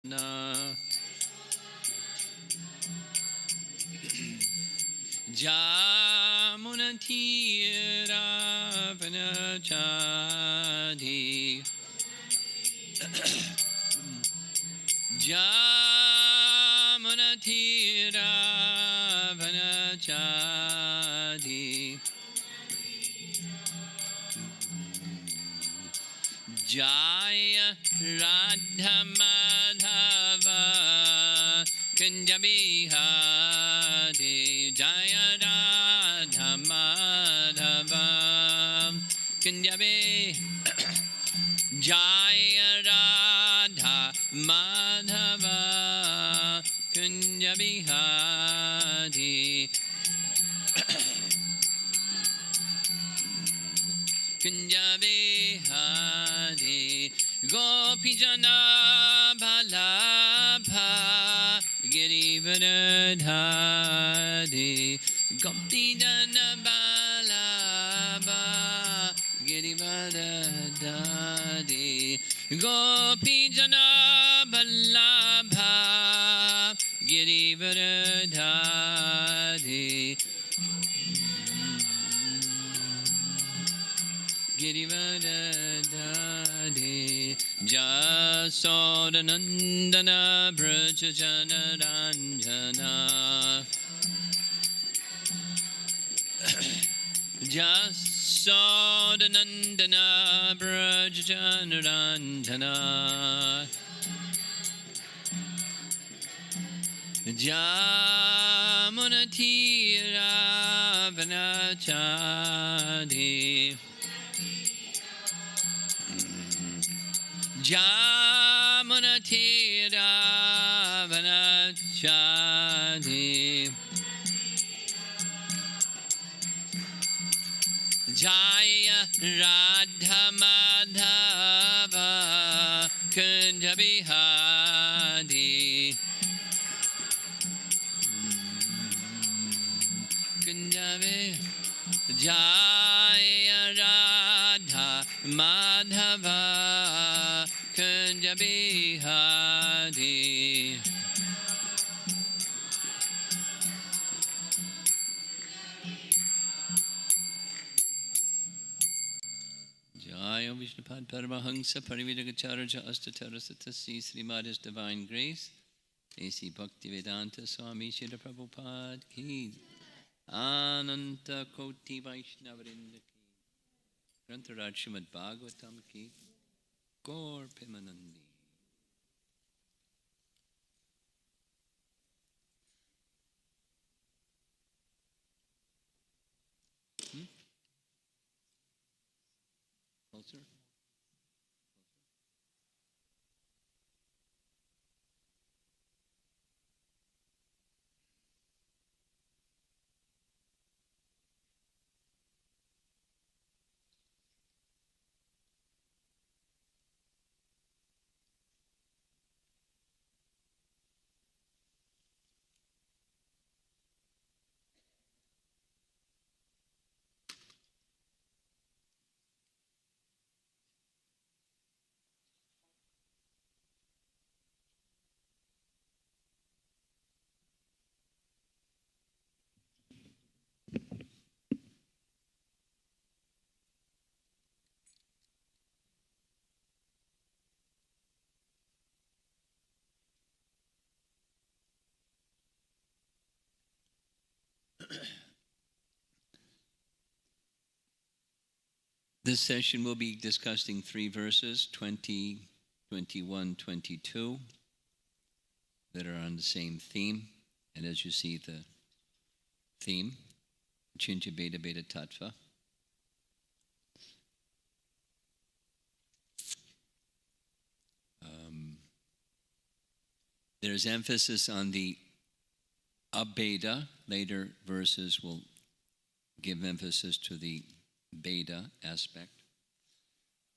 na Jamunatira Vanachadi Jamunatira Vanachadi Jaya Radha Madhava Kunjabihadi Jaya Radha Madhava Kunjabi Jaya Radha Madhava Kunjabihadi Kunjabihadi Gopijana Balabha Girivardhadi Gopijana Balabha Girivardhadi Gopijana Balabha Girivardhadi Girivardhadi Jasodanandana Brajajana Ranjana Jasodanandana Brajajana Ranjana Jamunatira Vanachadi Jamunatira Vanachadi Jaya Radha Madhava Kunjabihadi Kunjabi Jaya Radha Madhava Kunjabihadi Jaya Vishnupad Paramahansa Parividagacharya Astatarasatasi Srimad Divine Grace A.C. Bhaktivedanta Swami Srila Prabhupada Ki Ananta Koti Vaishnavarinda Ki Grantaraj Srimad Bhagavatam Ki Gaur Pimanandi. Closer. This session will be discussing 3 verses, 20, 21, 22, that are on the same theme. And as you see, the theme, Chincha Beta Beta Tattva. There's emphasis on the abeda. Later verses will give emphasis to the beta aspect.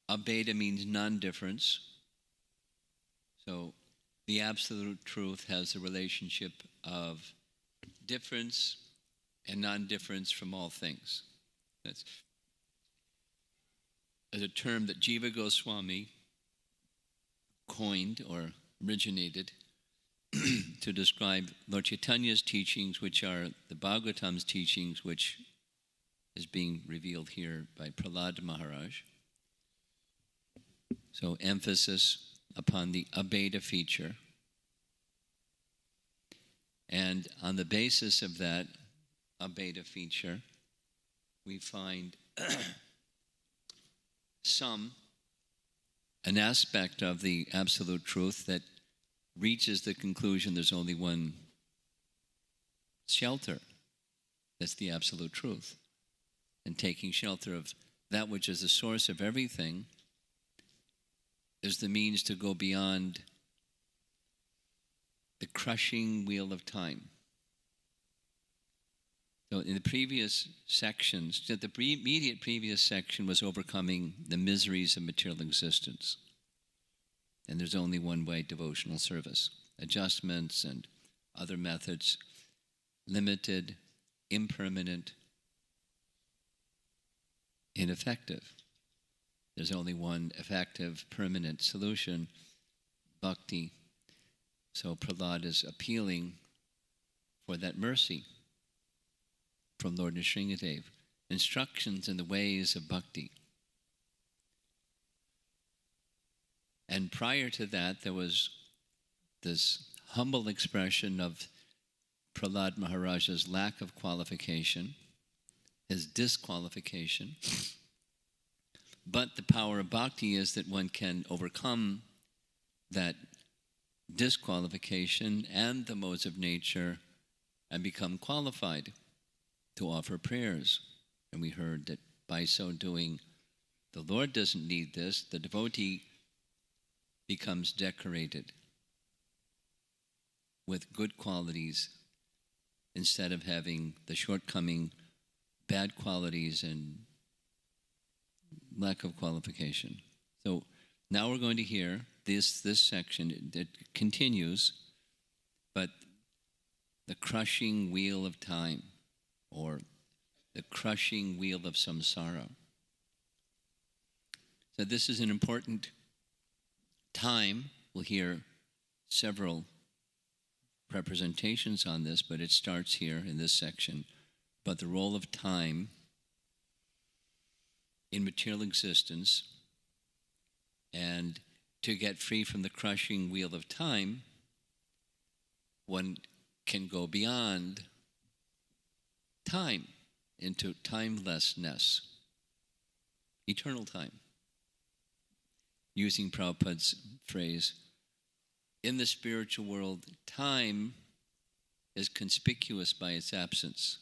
Abeda means non-difference. So the absolute truth has a relationship of difference and non-difference from all things. That's a term that Jiva Goswami coined or originated to describe Lord Chaitanya's teachings, which are the Bhagavatam's teachings, which is being revealed here by Prahlada Maharaj. So emphasis upon the Abheda feature. And on the basis of that Abheda feature, we find an aspect of the absolute truth that reaches the conclusion there's only one shelter. That's the absolute truth. And taking shelter of that which is the source of everything is the means to go beyond the crushing wheel of time. So in the previous sections, the immediate previous section was overcoming the miseries of material existence. And there's only one way: devotional service. Adjustments and other methods, limited, impermanent, ineffective. There's only one effective, permanent solution: bhakti. So Prahlada is appealing for that mercy from Lord Nrsingadev. Instructions in the ways of bhakti. And prior to that, there was this humble expression of Prahlada Maharaja's lack of qualification, his disqualification. But the power of bhakti is that one can overcome that disqualification and the modes of nature and become qualified to offer prayers. And we heard that by so doing, the Lord doesn't need this. The devotee becomes decorated with good qualities instead of having the shortcoming, bad qualities, and lack of qualification. So now we're going to hear this section. It continues, but the crushing wheel of time, or the crushing wheel of samsara. So this is an important time. We'll hear several representations on this, but it starts here in this section. But the role of time in material existence, and to get free from the crushing wheel of time, one can go beyond time into timelessness, eternal time. Using Prabhupada's phrase, in the spiritual world, time is conspicuous by its absence.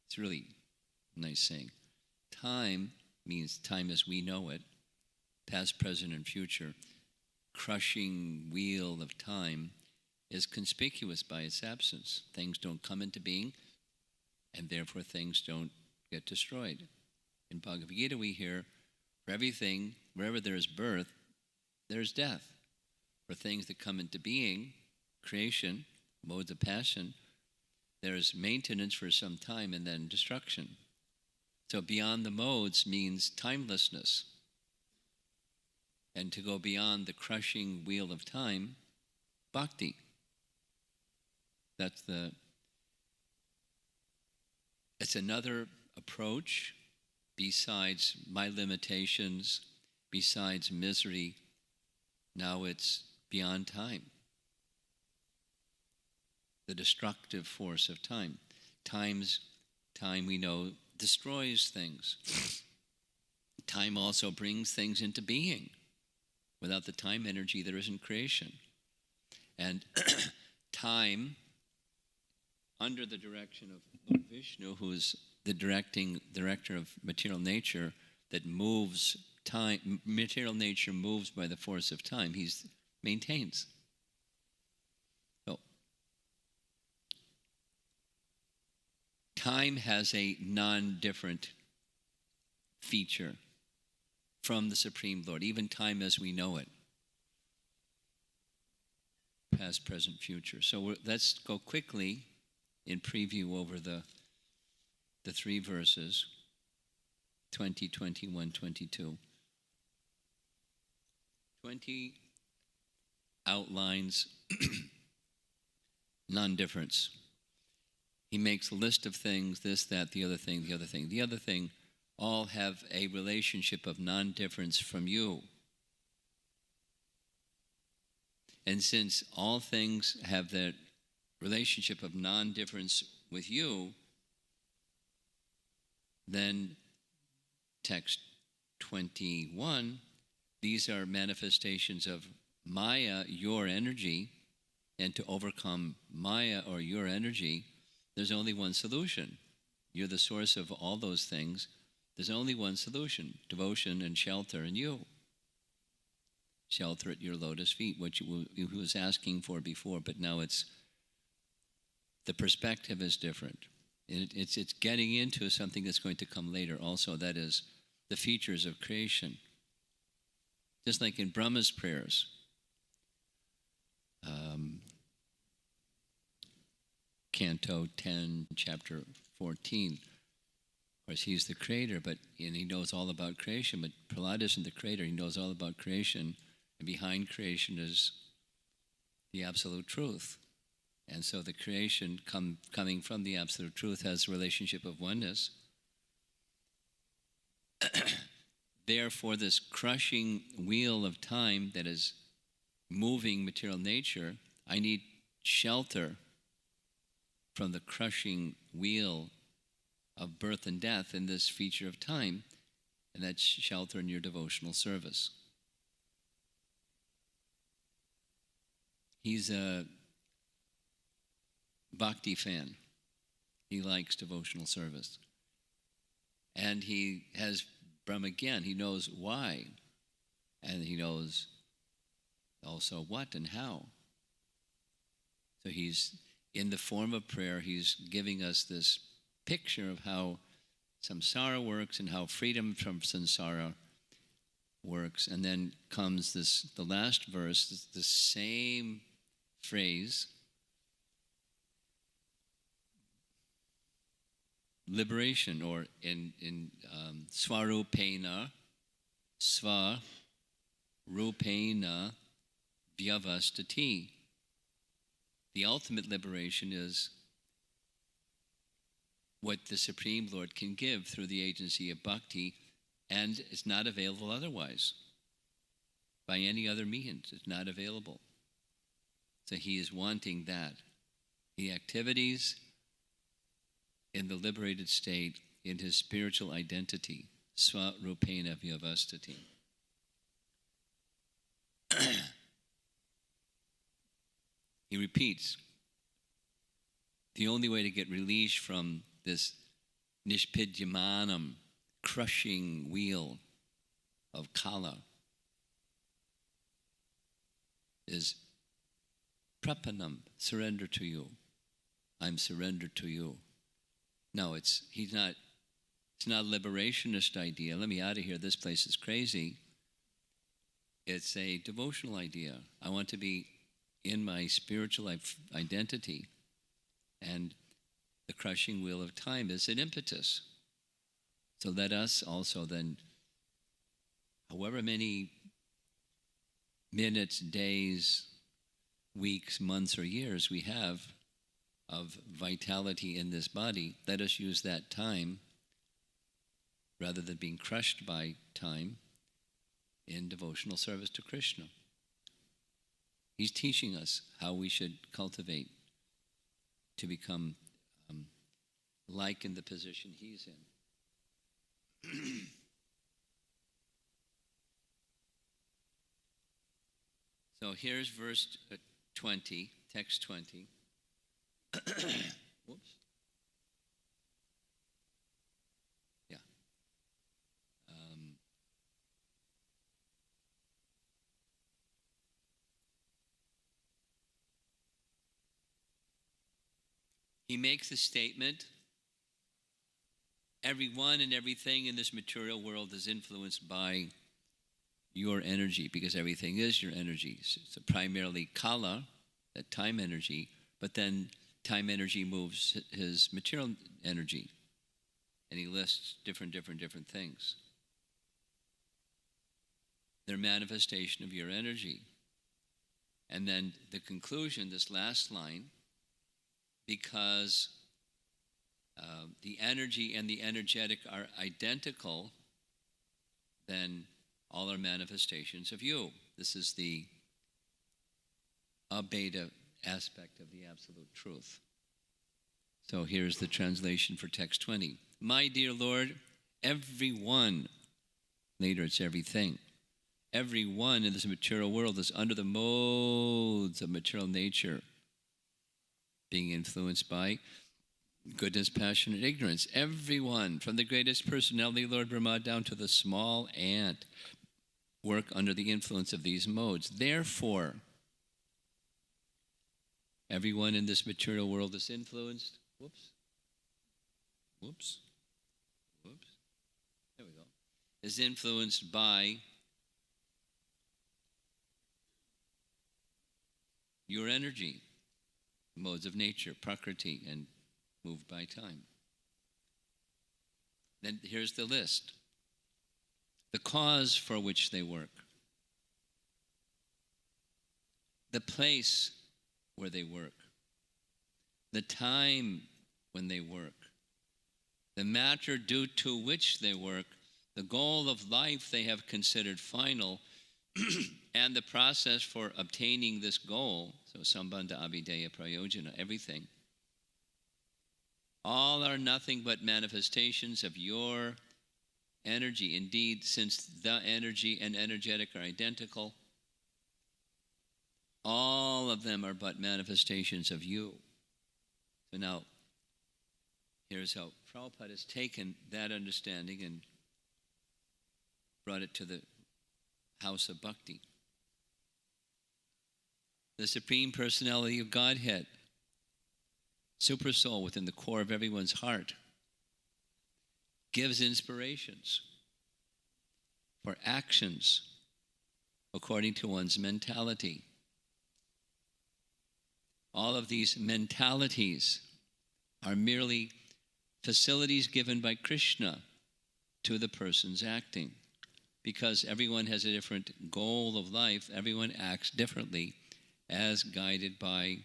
It's really a nice saying. Time means time as we know it, past, present, and future. Crushing wheel of time is conspicuous by its absence. Things don't come into being, and therefore things don't get destroyed. In Bhagavad Gita we hear, for everything, wherever there is birth, there's death. For things that come into being, creation, modes of passion, there's maintenance for some time and then destruction. So beyond the modes means timelessness. And to go beyond the crushing wheel of time, bhakti. It's another approach besides my limitations, besides misery. Now it's beyond time. The destructive force of time. Time, we know, destroys things. Time also brings things into being. Without the time energy, there isn't creation. And time, under the direction of Lord Vishnu, who is the director of material nature, that moves time, material nature moves by the force of time. He maintains. So, time has a non-different feature from the Supreme Lord, even time as we know it. Past, present, future. So let's go quickly in preview over the three verses, 20, 21, 22. outlines non-difference. He makes a list of things, this, that, the other thing, the other thing, the other thing, all have a relationship of non-difference from you. And since all things have that relationship of non-difference with you, then text 21, these are manifestations of Maya, your energy, and to overcome Maya or your energy, there's only one solution. You're the source of all those things. There's only one solution: devotion and shelter in you. Shelter at your lotus feet, which he was asking for before, but now it's, the perspective is different. It's getting into something that's going to come later also, that is the features of creation. Just like in Brahma's prayers, Canto 10, Chapter 14. Of course, he's the creator, and he knows all about creation, but Prahlada isn't the creator. He knows all about creation, and behind creation is the absolute truth. And so the creation coming from the absolute truth has a relationship of oneness. Therefore, this crushing wheel of time that is moving material nature, I need shelter from the crushing wheel of birth and death in this feature of time, and that's shelter in your devotional service. He's a bhakti fan. He likes devotional service. And he has Brahma again. He knows why. And he knows also what and how. So he's, in the form of prayer, he's giving us this picture of how samsara works and how freedom from samsara works. And then comes the last verse, the same phrase, liberation, or in swarupena vyavastati. The ultimate liberation is what the Supreme Lord can give through the agency of bhakti, and it's not available otherwise. By any other means, it's not available. So he is wanting that. The activities in the liberated state, in his spiritual identity, swarupena vyavastati. He repeats, the only way to get release from this nishpidyamanam, crushing wheel of kala, is prapanam, surrender to you. I'm surrendered to you. No, it's not a liberationist idea. Let me out of here. This place is crazy. It's a devotional idea. I want to be in my spiritual identity, and the crushing wheel of time is an impetus. So let us also then, however many minutes, days, weeks, months, or years we have of vitality in this body, let us use that time, rather than being crushed by time, in devotional service to Krishna. He's teaching us how we should cultivate to become like in the position he's in. So here's verse 20, text 20. Whoops. Yeah. He makes a statement: everyone and everything in this material world is influenced by your energy, because everything is your energy. So primarily kala, that time energy, but then time energy moves his material energy, and he lists different things. They're manifestation of your energy. And then the conclusion, this last line, because the energy and the energetic are identical, then all are manifestations of you. This is the abeta aspect of the absolute truth. So here's the translation for text 20. My dear Lord, everyone, later it's everything, everyone in this material world is under the modes of material nature, being influenced by goodness, passion, and ignorance. Everyone, from the greatest personality, Lord Brahma, down to the small ant, work under the influence of these modes. Therefore, everyone in this material world is influenced. There we go. Is influenced by your energy, modes of nature, prakriti, and moved by time. Then here's the list. The cause for which they work. The place where they work. The time when they work. The matter due to which they work. The goal of life they have considered final. And the process for obtaining this goal. So sambandha abhideya prayojana, everything. All are nothing but manifestations of your energy. Indeed, since the energy and energetic are identical, all of them are but manifestations of you. So now, here's how Prabhupada has taken that understanding and brought it to the house of bhakti. The Supreme Personality of Godhead, Super Soul within the core of everyone's heart, gives inspirations for actions according to one's mentality. All of these mentalities are merely facilities given by Krishna to the person's acting. Because everyone has a different goal of life, everyone acts differently as guided by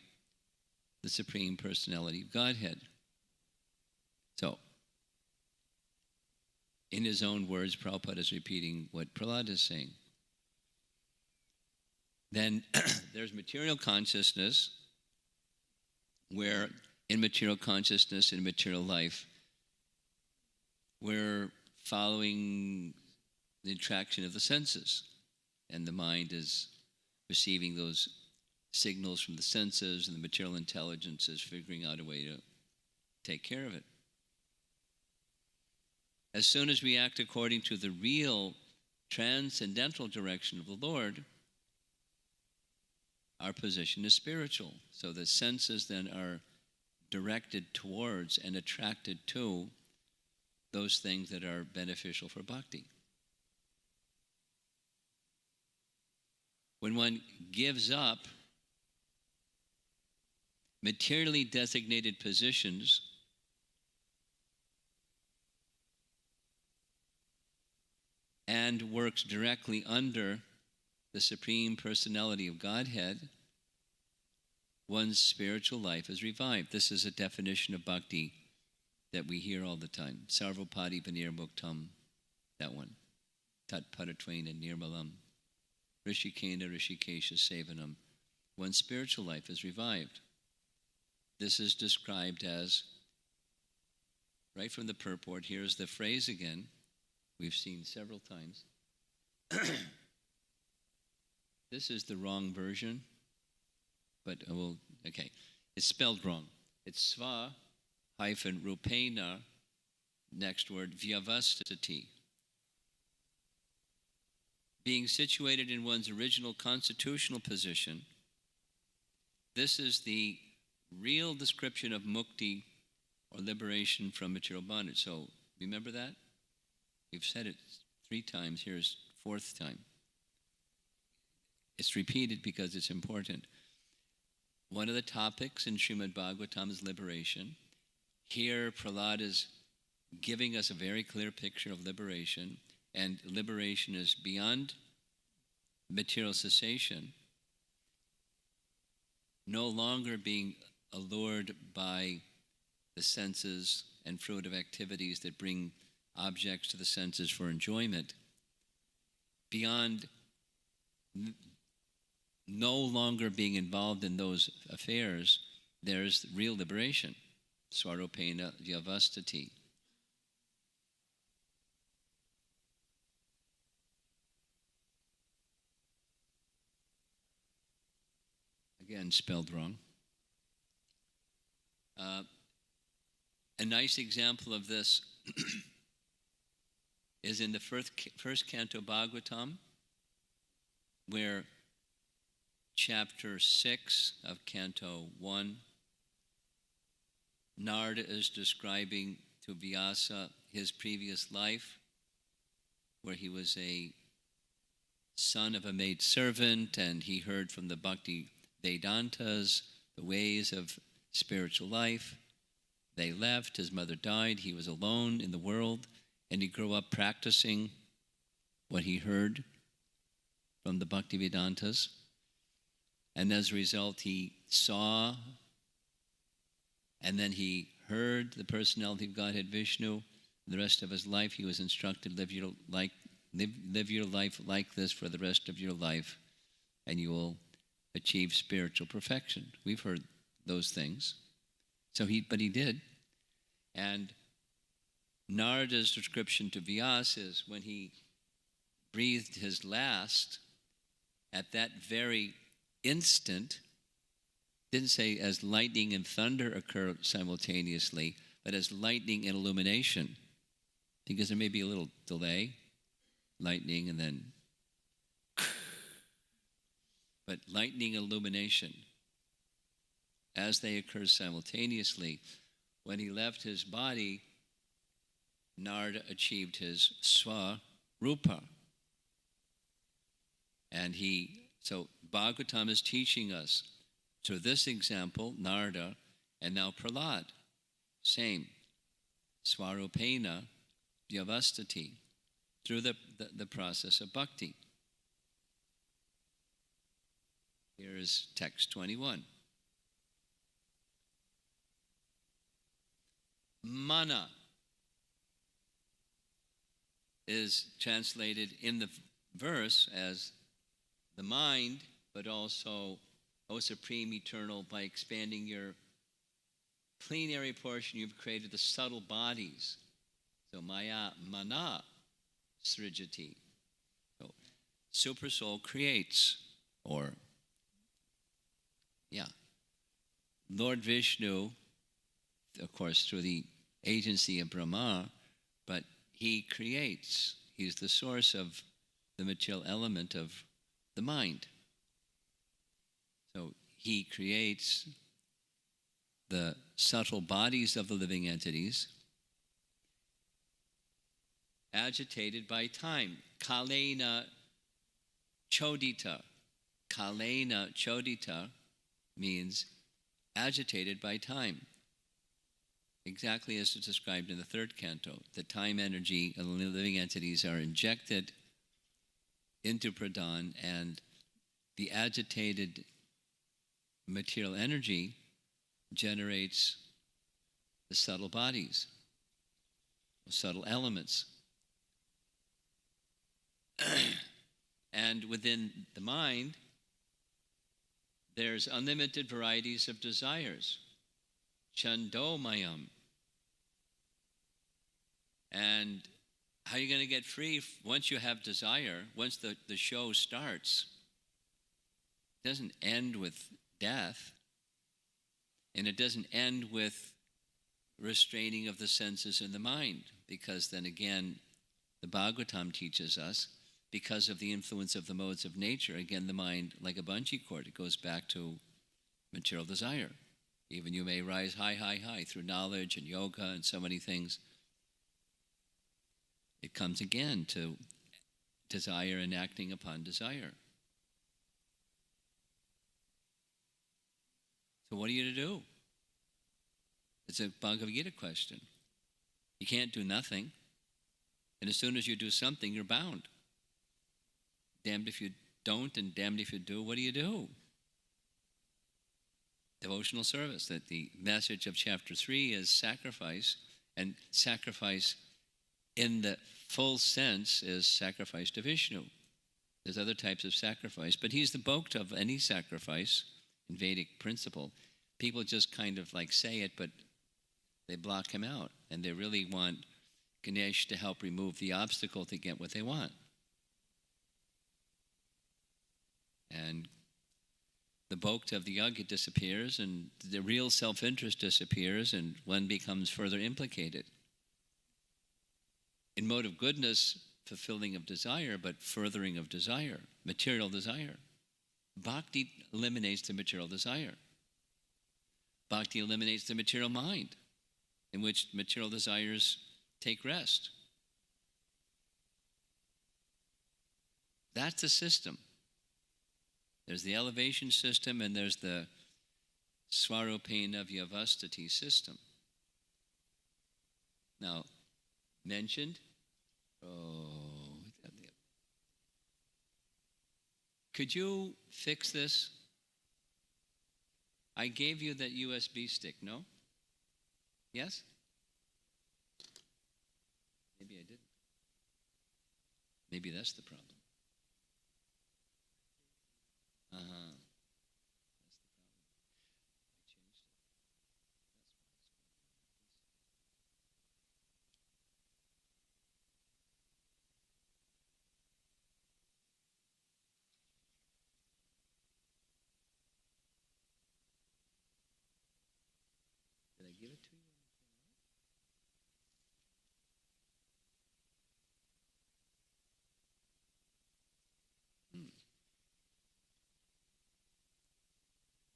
the Supreme Personality of Godhead. So, in his own words, Prabhupada is repeating what Prahlada is saying. Then there's material consciousness, where in material consciousness, in material life, we're following the attraction of the senses, and the mind is receiving those signals from the senses, and the material intelligence is figuring out a way to take care of it. As soon as we act according to the real transcendental direction of the Lord, our position is spiritual. So the senses then are directed towards and attracted to those things that are beneficial for bhakti. When one gives up materially designated positions and works directly under the Supreme Personality of Godhead, one's spiritual life is revived. This is a definition of bhakti that we hear all the time. Sarvapadi Panirmuktam, that one. Tat Paratvaina Nirmalam. Rishikena Rishikesha Sevanam. One's spiritual life is revived. This is described as, right from the purport, here's the phrase again, we've seen several times. This is the wrong version, but okay. It's spelled wrong. It's sva hyphen rupena, next word, vyavastati. Being situated in one's original constitutional position, this is the real description of mukti, or liberation from material bondage. So, remember that? We've said it 3 times. Here's 4th time. It's repeated because it's important. One of the topics in Srimad Bhagavatam is liberation. Here, Prahlada is giving us a very clear picture of liberation, and liberation is beyond material cessation. no longer being allured by the senses and fruitive activities that bring objects to the senses for enjoyment, beyond no longer being involved in those affairs, there's real liberation. Swarupena Yavastati. Again, spelled wrong. A nice example of this is in the first canto Bhagavatam, where chapter 6 of canto 1, Narada is describing to Vyasa his previous life, where he was a son of a maid servant, and he heard from the Bhakti Vedantas the ways of spiritual life. They left, his mother died, he was alone in the world, and he grew up practicing what he heard from the Bhakti Vedantas. And as a result, he saw, and then he heard the personality of Godhead Vishnu. The rest of his life, he was instructed, live your life like this for the rest of your life, and you will achieve spiritual perfection. We've heard those things. But he did. And Narada's description to Vyasa is when he breathed his last, at that very instant, didn't say as lightning and thunder occur simultaneously, but as lightning and illumination, because there may be a little delay, lightning and then, but lightning and illumination, as they occur simultaneously. When he left his body, Narada achieved his Swarupa. And so Bhagavatam is teaching us through this example, Narada, and now Prahlad, same, Swarupena Vyavastati, through the process of bhakti. Here is text 21. Mana is translated in the verse as the mind, but also, O Supreme Eternal, by expanding your plenary portion, you've created the subtle bodies. So Maya Mana Srijati. So Supersoul creates, Lord Vishnu, of course, through the agency of Brahma, but he creates. He's the source of the material element of the mind. So he creates the subtle bodies of the living entities, agitated by time. Kalena chodita. Kalena chodita means agitated by time. Exactly as it's described in the third canto. The time energy of the living entities are injected into Pradhan, and the agitated material energy generates the subtle bodies, the subtle elements. And within the mind, there's unlimited varieties of desires. Chandomayam. And how are you going to get free once you have desire, once the show starts? It doesn't end with death, and it doesn't end with restraining of the senses and the mind, because then again, the Bhagavatam teaches us, because of the influence of the modes of nature, again, the mind, like a bungee cord, it goes back to material desire. Even you may rise high, high, high through knowledge and yoga and so many things. It comes again to desire and acting upon desire. So what are you to do? It's a Bhagavad Gita question. You can't do nothing. And as soon as you do something, you're bound. Damned if you don't, and damned if you do. What do you do? devotional service, that the message of chapter 3 is sacrifice, and sacrifice in the full sense is sacrifice to Vishnu. There's other types of sacrifice, but he's the bhokta of any sacrifice in Vedic principle. People just kind of like say it, but they block him out, and they really want Ganesh to help remove the obstacle to get what they want. And the bhokta of the yajna disappears, and the real self-interest disappears, and one becomes further implicated. In mode of goodness, fulfilling of desire, but furthering of desire, material desire. Bhakti eliminates the material desire. Bhakti eliminates the material mind, in which material desires take rest. That's the system. There's the elevation system, and there's the Swarupena Vyavastati system. Now, mentioned. Could you fix this? I gave you that USB stick, no? Yes? Maybe I didn't. Maybe that's the problem. Uh-huh. Did I give it to you?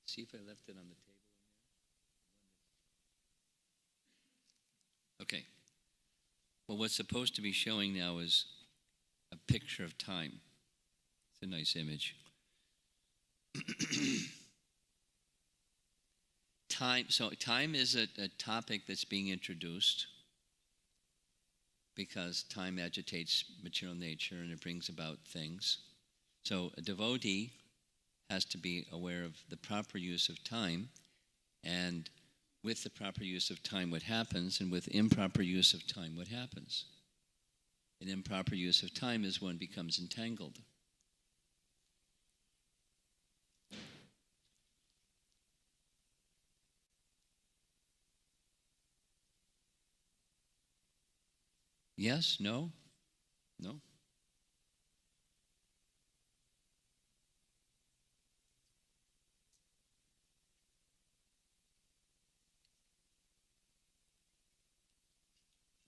See if I left it on the table. Okay. Well, what's supposed to be showing now is a picture of time. It's a nice image. Time. So time is a topic that's being introduced because time agitates material nature and it brings about things. So a devotee has to be aware of the proper use of time, and with the proper use of time what happens, and with improper use of time what happens. An improper use of time is one becomes entangled. Yes? No? No?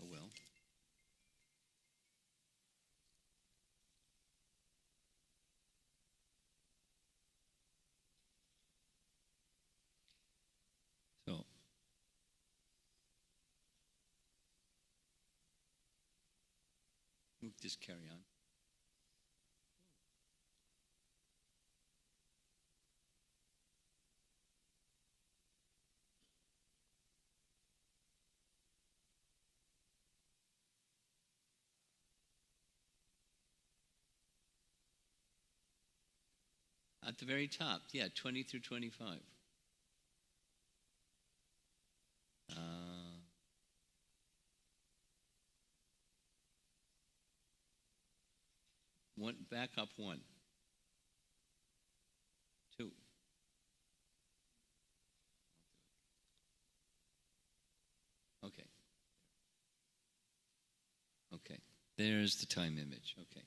Oh well. So, we'll just carry on. At the very top, yeah, 20 through 25. One, back up one. Two. Okay. Okay. There's the time image. Okay.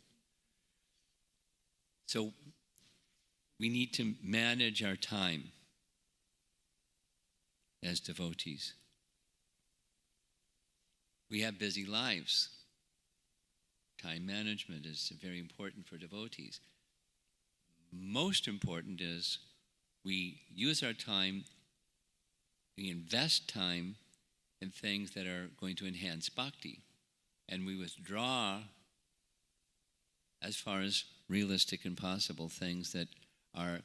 So we need to manage our time as devotees. We have busy lives. Time management is very important for devotees. Most important is we use our time, we invest time in things that are going to enhance bhakti, and we withdraw as far as realistic and possible things that are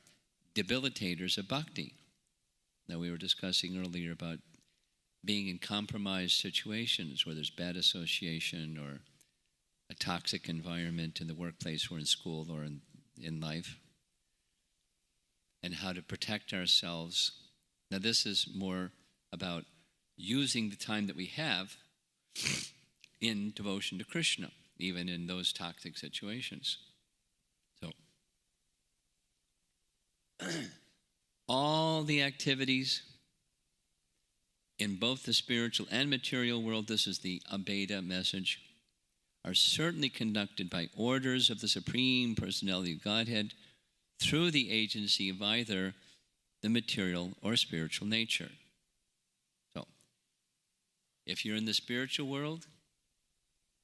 debilitators of bhakti. Now, we were discussing earlier about being in compromised situations where there's bad association or a toxic environment in the workplace or in school or in life, and how to protect ourselves Now, this is more about using the time that we have in devotion to Krishna, even in those toxic situations. So, all the activities in both the spiritual and material world, this is the Abheda message, are certainly conducted by orders of the Supreme Personality of Godhead through the agency of either the material or spiritual nature. So, if you're in the spiritual world,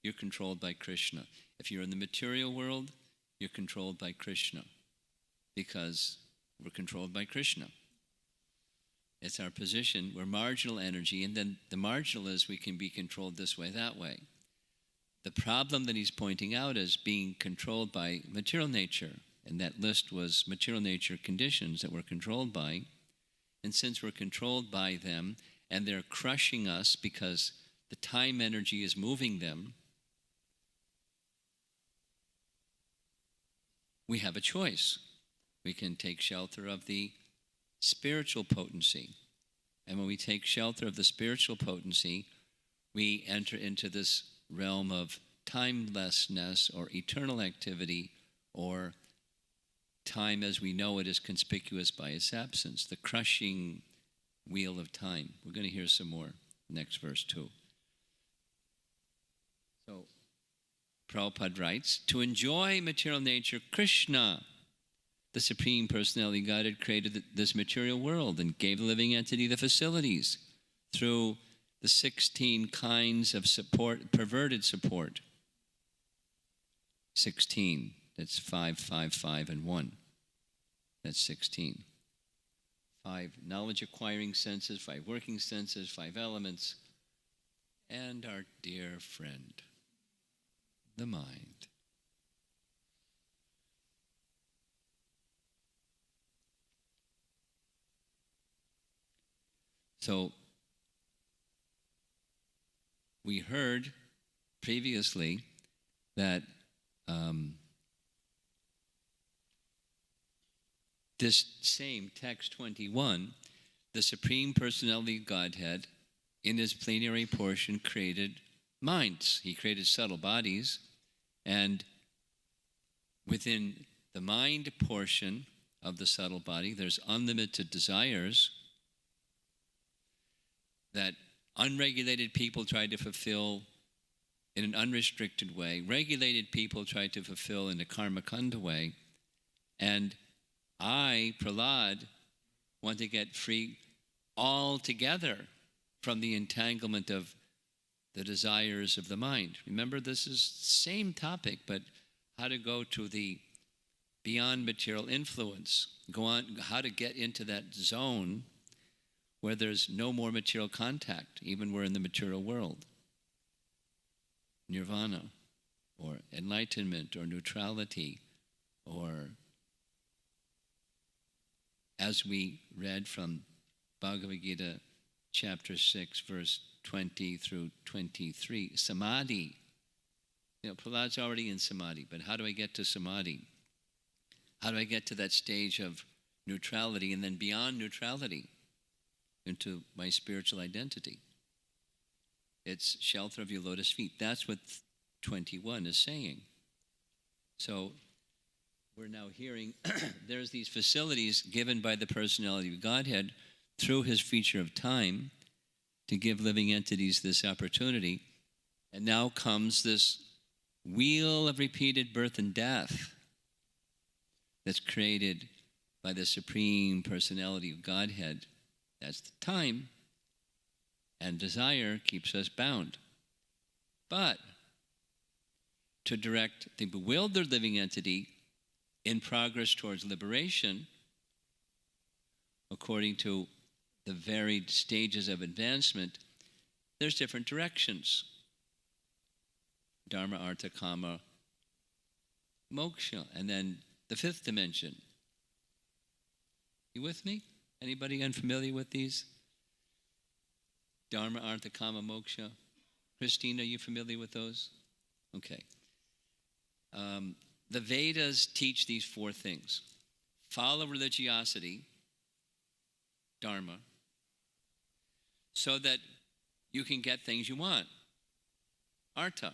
you're controlled by Krishna. If you're in the material world, you're controlled by Krishna, because we're controlled by Krishna. It's our position. We're marginal energy, and then the marginal is we can be controlled this way, that way. The problem that he's pointing out is being controlled by material nature, and that list was material nature conditions that we're controlled by. And since we're controlled by them, and they're crushing us because the time energy is moving them, we have a choice. We can take shelter of the spiritual potency. And when we take shelter of the spiritual potency, we enter into this realm of timelessness or eternal activity, or time as we know it is conspicuous by its absence, the crushing wheel of time. We're going to hear some more next verse too. So, Prabhupada writes, to enjoy material nature, Krishna, the Supreme Personality of Godhead, created this material world and gave the living entity the facilities through the 16 kinds of support, perverted support. 16, that's 5, 5, 5, and 1. That's 16. 5 knowledge-acquiring senses, 5 working senses, 5 elements, and our dear friend, the mind. So, we heard previously that this same text 21, the Supreme Personality of Godhead, in his plenary portion, created minds. He created subtle bodies, and within the mind portion of the subtle body, there's unlimited desires that unregulated people try to fulfill in an unrestricted way. Regulated people try to fulfill in a karmakanda way. And I, Prahlad, want to get free altogether from the entanglement of the desires of the mind. Remember, this is the same topic, but how to go to the beyond material influence. Go on, how to get into that zone where there's no more material contact, even we're in the material world. Nirvana, or enlightenment, or neutrality, or, as we read from Bhagavad Gita, chapter 6, verse 20 through 23, samadhi. You know, Prahlad's already in samadhi, but how do I get to samadhi? How do I get to that stage of neutrality, and then beyond neutrality into my spiritual identity? It's shelter of your lotus feet. That's what 21 is saying. So we're now hearing there's these facilities given by the personality of Godhead through his feature of time to give living entities this opportunity. And now comes this wheel of repeated birth and death that's created by the Supreme Personality of Godhead. That's the time. And desire keeps us bound. But to direct the bewildered living entity in progress towards liberation, according to the varied stages of advancement, there's different directions. Dharma, Artha, Kama, Moksha, and then the fifth dimension. You with me? Anybody unfamiliar with these? Dharma, Artha, Kama, Moksha. Christine, are you familiar with those? Okay. The Vedas teach these four things. Follow religiosity, Dharma, so that you can get things you want. Artha.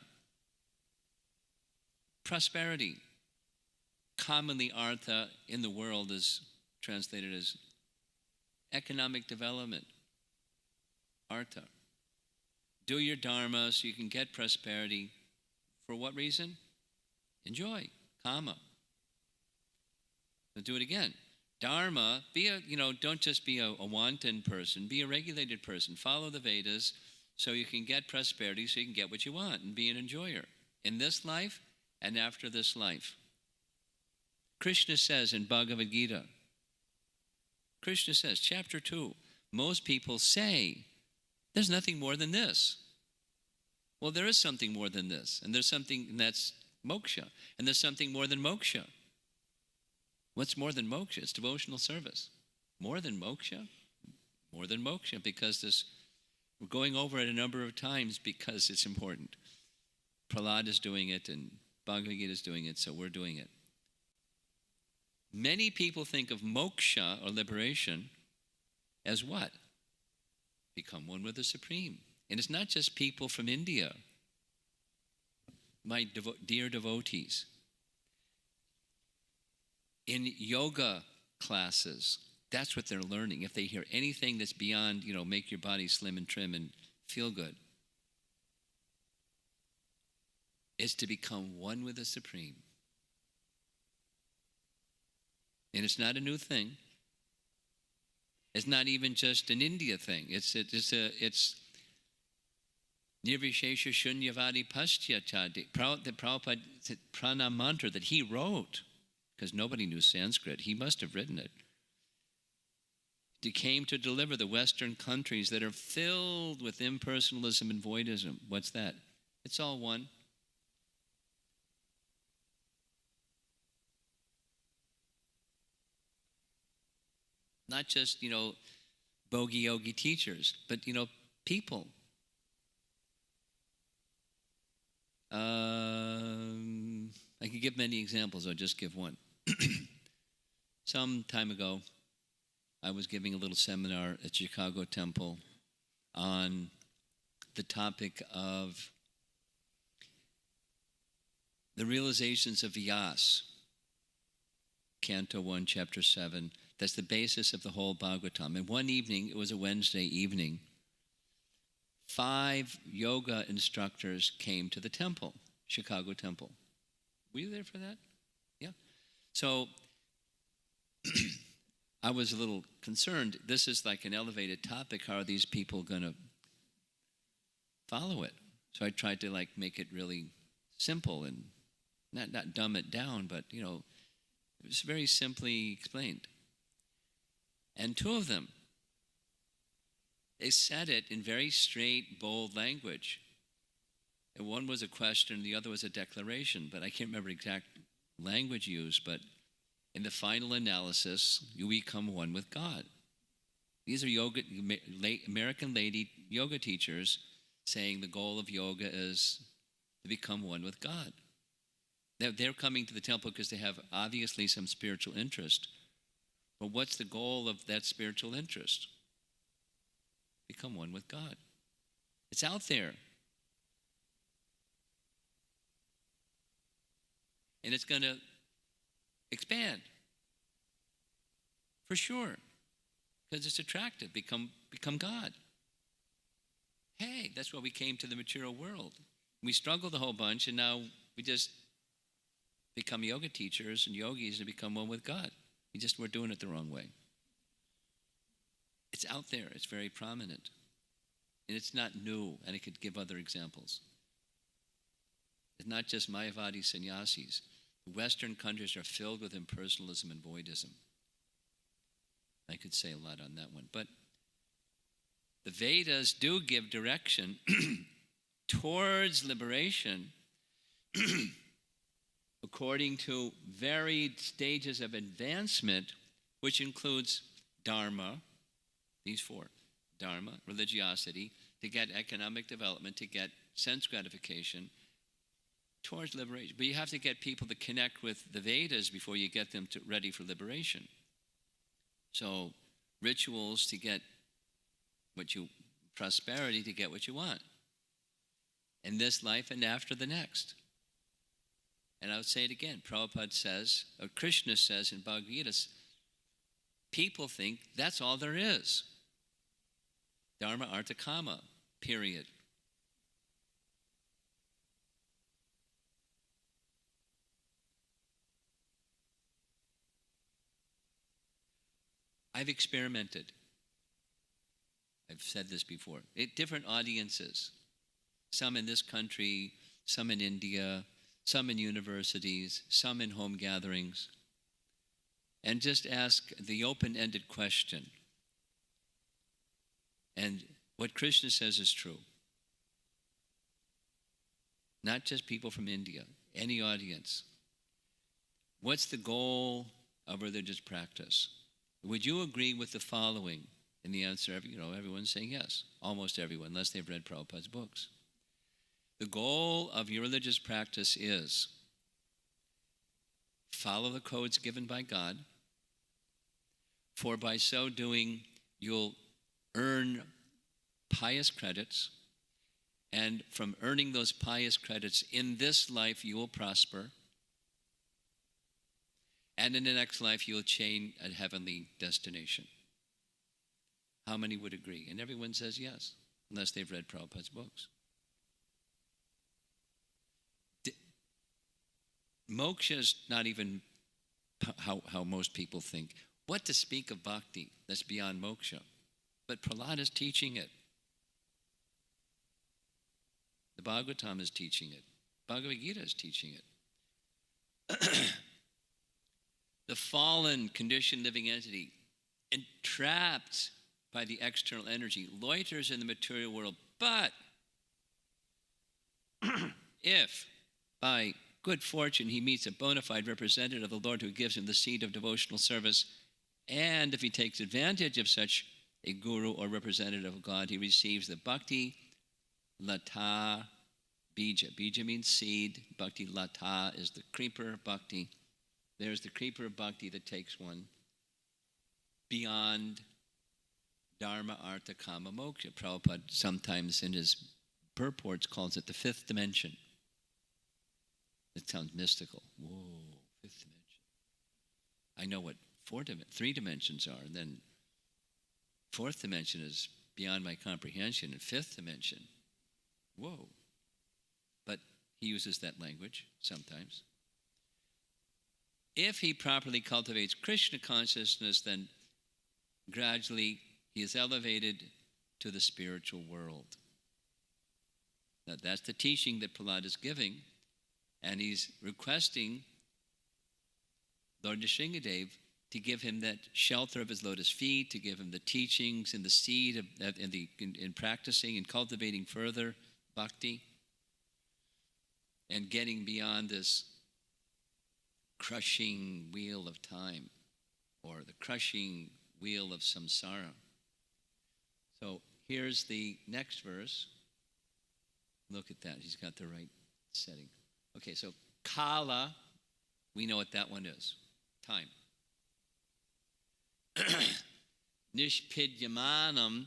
Prosperity. Commonly, artha in the world is translated as economic development. Artha. Do your dharma so you can get prosperity. For what reason? Enjoy. Kama. I'll do it again. Dharma, don't just be a wanton person, be a regulated person. Follow the Vedas so you can get prosperity, so you can get what you want and be an enjoyer in this life and after this life. Krishna says in Bhagavad Gita, Krishna says, chapter 2, most people say, there's nothing more than this. Well, there is something more than this, and there's something, and that's moksha, and there's something more than moksha. What's more than moksha? It's devotional service. More than moksha? More than moksha, because we're going over it a number of times because it's important. Prahlada is doing it, and Bhagavad Gita is doing it, so we're doing it. Many people think of moksha, or liberation, as what? Become one with the Supreme. And it's not just people from India, my dear devotees. In yoga classes, that's what they're learning. If they hear anything that's beyond, make your body slim and trim and feel good, it's to become one with the Supreme. And it's not a new thing. It's not even just an India thing. It's Nirvishesha Shunyavadi Paschyata, the Prabhupada Prana mantra that he wrote, because nobody knew Sanskrit. He must have written it. He came to deliver the Western countries that are filled with impersonalism and voidism. What's that? It's all one. Not just, bogey yogi teachers, but, people. I could give many examples. I'll just give one. Some time ago, I was giving a little seminar at Chicago Temple on the topic of the realizations of Vyas, Canto 1, Chapter 7. That's the basis of the whole Bhagavatam. And one evening, it was a Wednesday evening, 5 yoga instructors came to the temple, Chicago Temple. Were you there for that? Yeah. So I was a little concerned. This is like an elevated topic. How are these people going to follow it? So I tried to make it really simple and not dumb it down, but it was very simply explained. And 2 of them, they said it in very straight, bold language. And one was a question, the other was a declaration, but I can't remember exact language used, but in the final analysis, you become one with God. These are American lady yoga teachers saying the goal of yoga is to become one with God. They're coming to the temple because they have obviously some spiritual interest. But what's the goal of that spiritual interest? Become one with God. It's out there. And it's going to expand. For sure. Because it's attractive. Become God. Hey, that's why we came to the material world. We struggled a whole bunch, and now we just become yoga teachers and yogis and become one with God. We're doing it the wrong way. It's out there. It's very prominent. And it's not new, and I could give other examples. It's not just Mayavadi sannyasis. Western countries are filled with impersonalism and voidism. I could say a lot on that one. But the Vedas do give direction towards liberation according to varied stages of advancement, which includes dharma, these 4, dharma, religiosity, to get economic development, to get sense gratification, towards liberation. But you have to get people to connect with the Vedas before you get them ready for liberation. So rituals to get what you prosperity to get what you want in this life and after the next. And I would say it again. Prabhupada says, or Krishna says in Bhagavad Gita, people think that's all there is. Dharma, artha, kama, period. I've experimented. I've said this before. Different audiences. Some in this country, some in India, some in universities, some in home gatherings. And just ask the open-ended question. And what Krishna says is true. Not just people from India, any audience. What's the goal of religious practice? Would you agree with the following? And the answer, everyone's saying yes. Almost everyone, unless they've read Prabhupada's books. The goal of your religious practice is follow the codes given by God, for by so doing, you'll earn pious credits, and from earning those pious credits in this life, you will prosper, and in the next life, you'll attain a heavenly destination. How many would agree? And everyone says yes, unless they've read Prabhupada's books. Moksha is not even how most people think. What to speak of bhakti that's beyond moksha? But Prahlada is teaching it. The Bhagavatam is teaching it. Bhagavad Gita is teaching it. The fallen, conditioned living entity, entrapped by the external energy, loiters in the material world. But if by good fortune he meets a bona fide representative of the Lord who gives him the seed of devotional service, and if he takes advantage of such a guru or representative of God, he receives the bhakti lata bija. Bija means seed. Bhakti lata is the creeper of bhakti. There's the creeper of bhakti that takes one beyond dharma, artha, kama, moksha. Prabhupada sometimes in his purports calls it the fifth dimension. It sounds mystical. Whoa, fifth dimension. I know what three dimensions are, and then fourth dimension is beyond my comprehension, and fifth dimension, whoa. But he uses that language sometimes. If he properly cultivates Krishna consciousness, then gradually he is elevated to the spiritual world. Now that's the teaching that Prahlada is giving, and he's requesting Lord Nrsingadev to give him that shelter of his lotus feet, to give him the teachings and the seed in practicing and cultivating further bhakti, and getting beyond this crushing wheel of time, or the crushing wheel of samsara. So here's the next verse. Look at that. He's got the right setting. Okay, so kala, we know what that one is. Time. Nishpidyamanam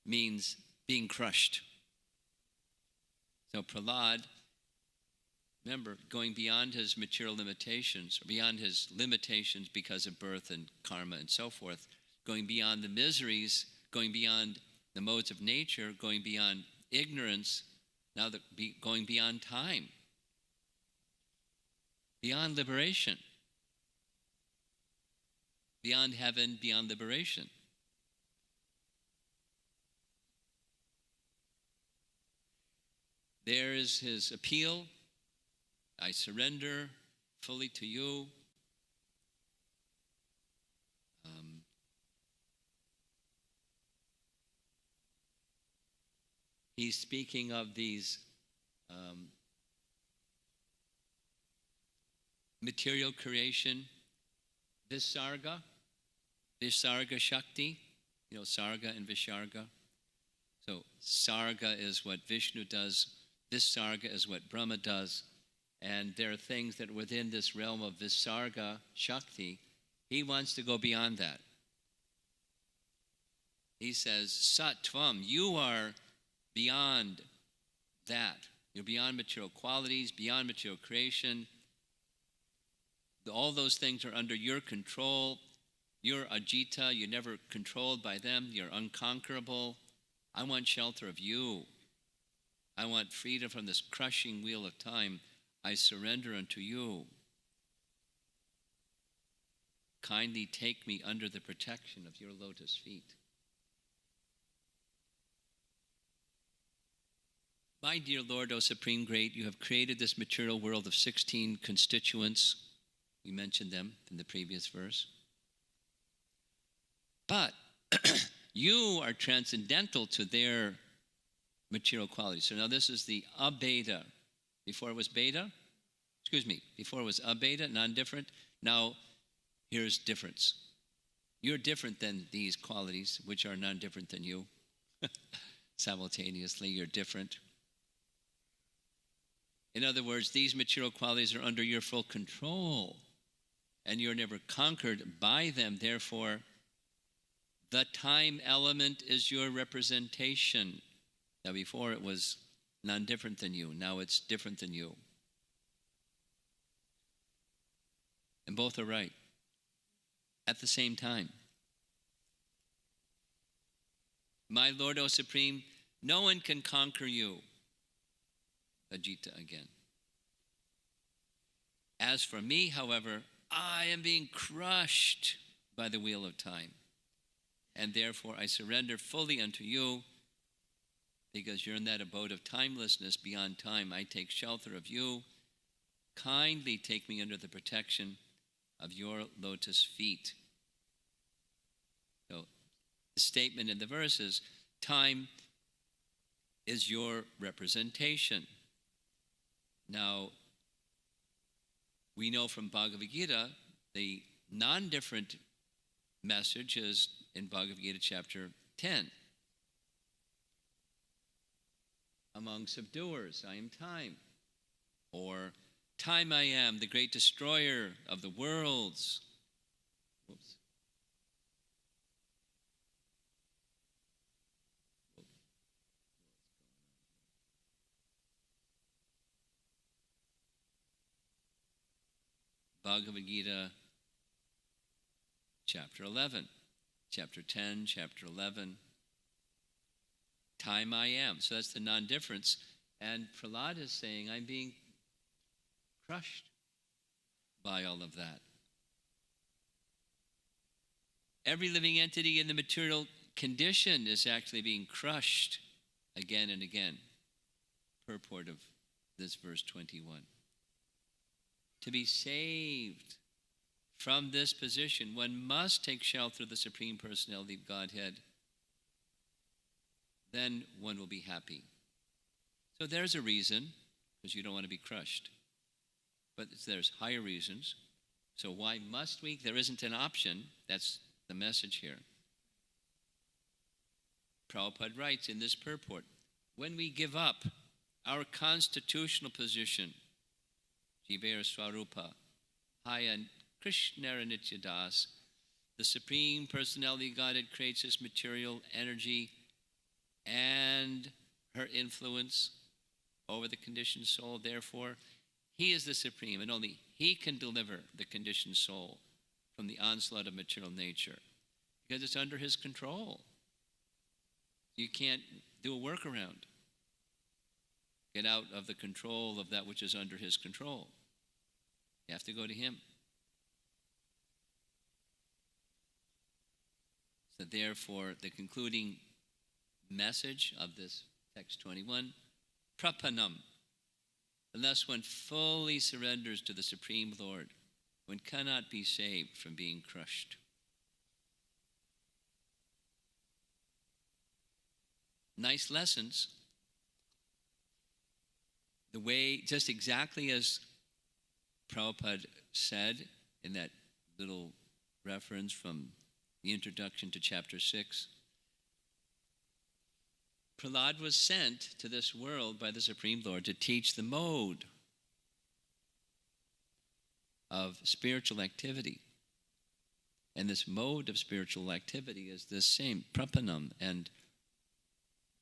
means being crushed. So Prahlad, remember, going beyond his material limitations, or beyond his limitations because of birth and karma and so forth, going beyond the miseries, going beyond the modes of nature, going beyond ignorance, now going beyond time, beyond liberation, beyond heaven, beyond liberation. There is his appeal. I surrender fully to you. He's speaking of these material creation, Visarga Shakti, Sarga and Visarga. So Sarga is what Vishnu does, Visarga is what Brahma does, and there are things that within this realm of Visarga Shakti, he wants to go beyond that. he says, Sattvam, you are beyond that. You're beyond material qualities, beyond material creation. All those things are under your control. You're Ajita, you're never controlled by them, you're unconquerable. I want shelter of you. I want freedom from this crushing wheel of time. I surrender unto you. Kindly take me under the protection of your lotus feet. My dear Lord, O Supreme Great, you have created this material world of 16 constituents. We mentioned them in the previous verse. But you are transcendental to their material qualities. So now this is the abeta. Before it was beta? Before it was abeta, non-different. Now here's difference. You're different than these qualities, which are non-different than you. Simultaneously, you're different. In other words, these material qualities are under your full control, and you're never conquered by them. Therefore, the time element is your representation. Now, before it was non-different than you. Now it's different than you. And both are right at the same time. My Lord, O Supreme, no one can conquer you. Ajita again. As for me, however, I am being crushed by the wheel of time. And therefore I surrender fully unto you, because you're in that abode of timelessness beyond time. I take shelter of you. Kindly take me under the protection of your lotus feet. So the statement in the verse is, time is your representation. Now, we know from Bhagavad Gita, the non-different message is in Bhagavad Gita chapter 10. Among subduers, I am time. Or, time I am, the great destroyer of the worlds. Oops. Bhagavad Gita, chapter 11, chapter 10, chapter 11. Time I am. So that's the non-difference. And Prahlada is saying, I'm being crushed by all of that. Every living entity in the material condition is actually being crushed again and again. Purport of this verse 21. To be saved from this position, one must take shelter of the Supreme Personality of Godhead. Then one will be happy. So there's a reason, because you don't want to be crushed. But there's higher reasons. So why must we? There isn't an option. That's the message here. Prabhupada writes in this purport, when we give up our constitutional position, Jivair Swarupa, Haya Krishnara Nityadas, the Supreme Personality of Godhead creates this material energy and her influence over the conditioned soul. Therefore, he is the Supreme, and only he can deliver the conditioned soul from the onslaught of material nature, because it's under his control. You can't do a workaround. Get out of the control of that which is under his control. You have to go to him. So therefore, the concluding message of this text 21, prapanam. Unless one fully surrenders to the Supreme Lord, one cannot be saved from being crushed. Nice lessons. The way, just exactly as Prabhupada said in that little reference from the introduction to chapter 6, Prahlada was sent to this world by the Supreme Lord to teach the mode of spiritual activity. And this mode of spiritual activity is this same prapanam, and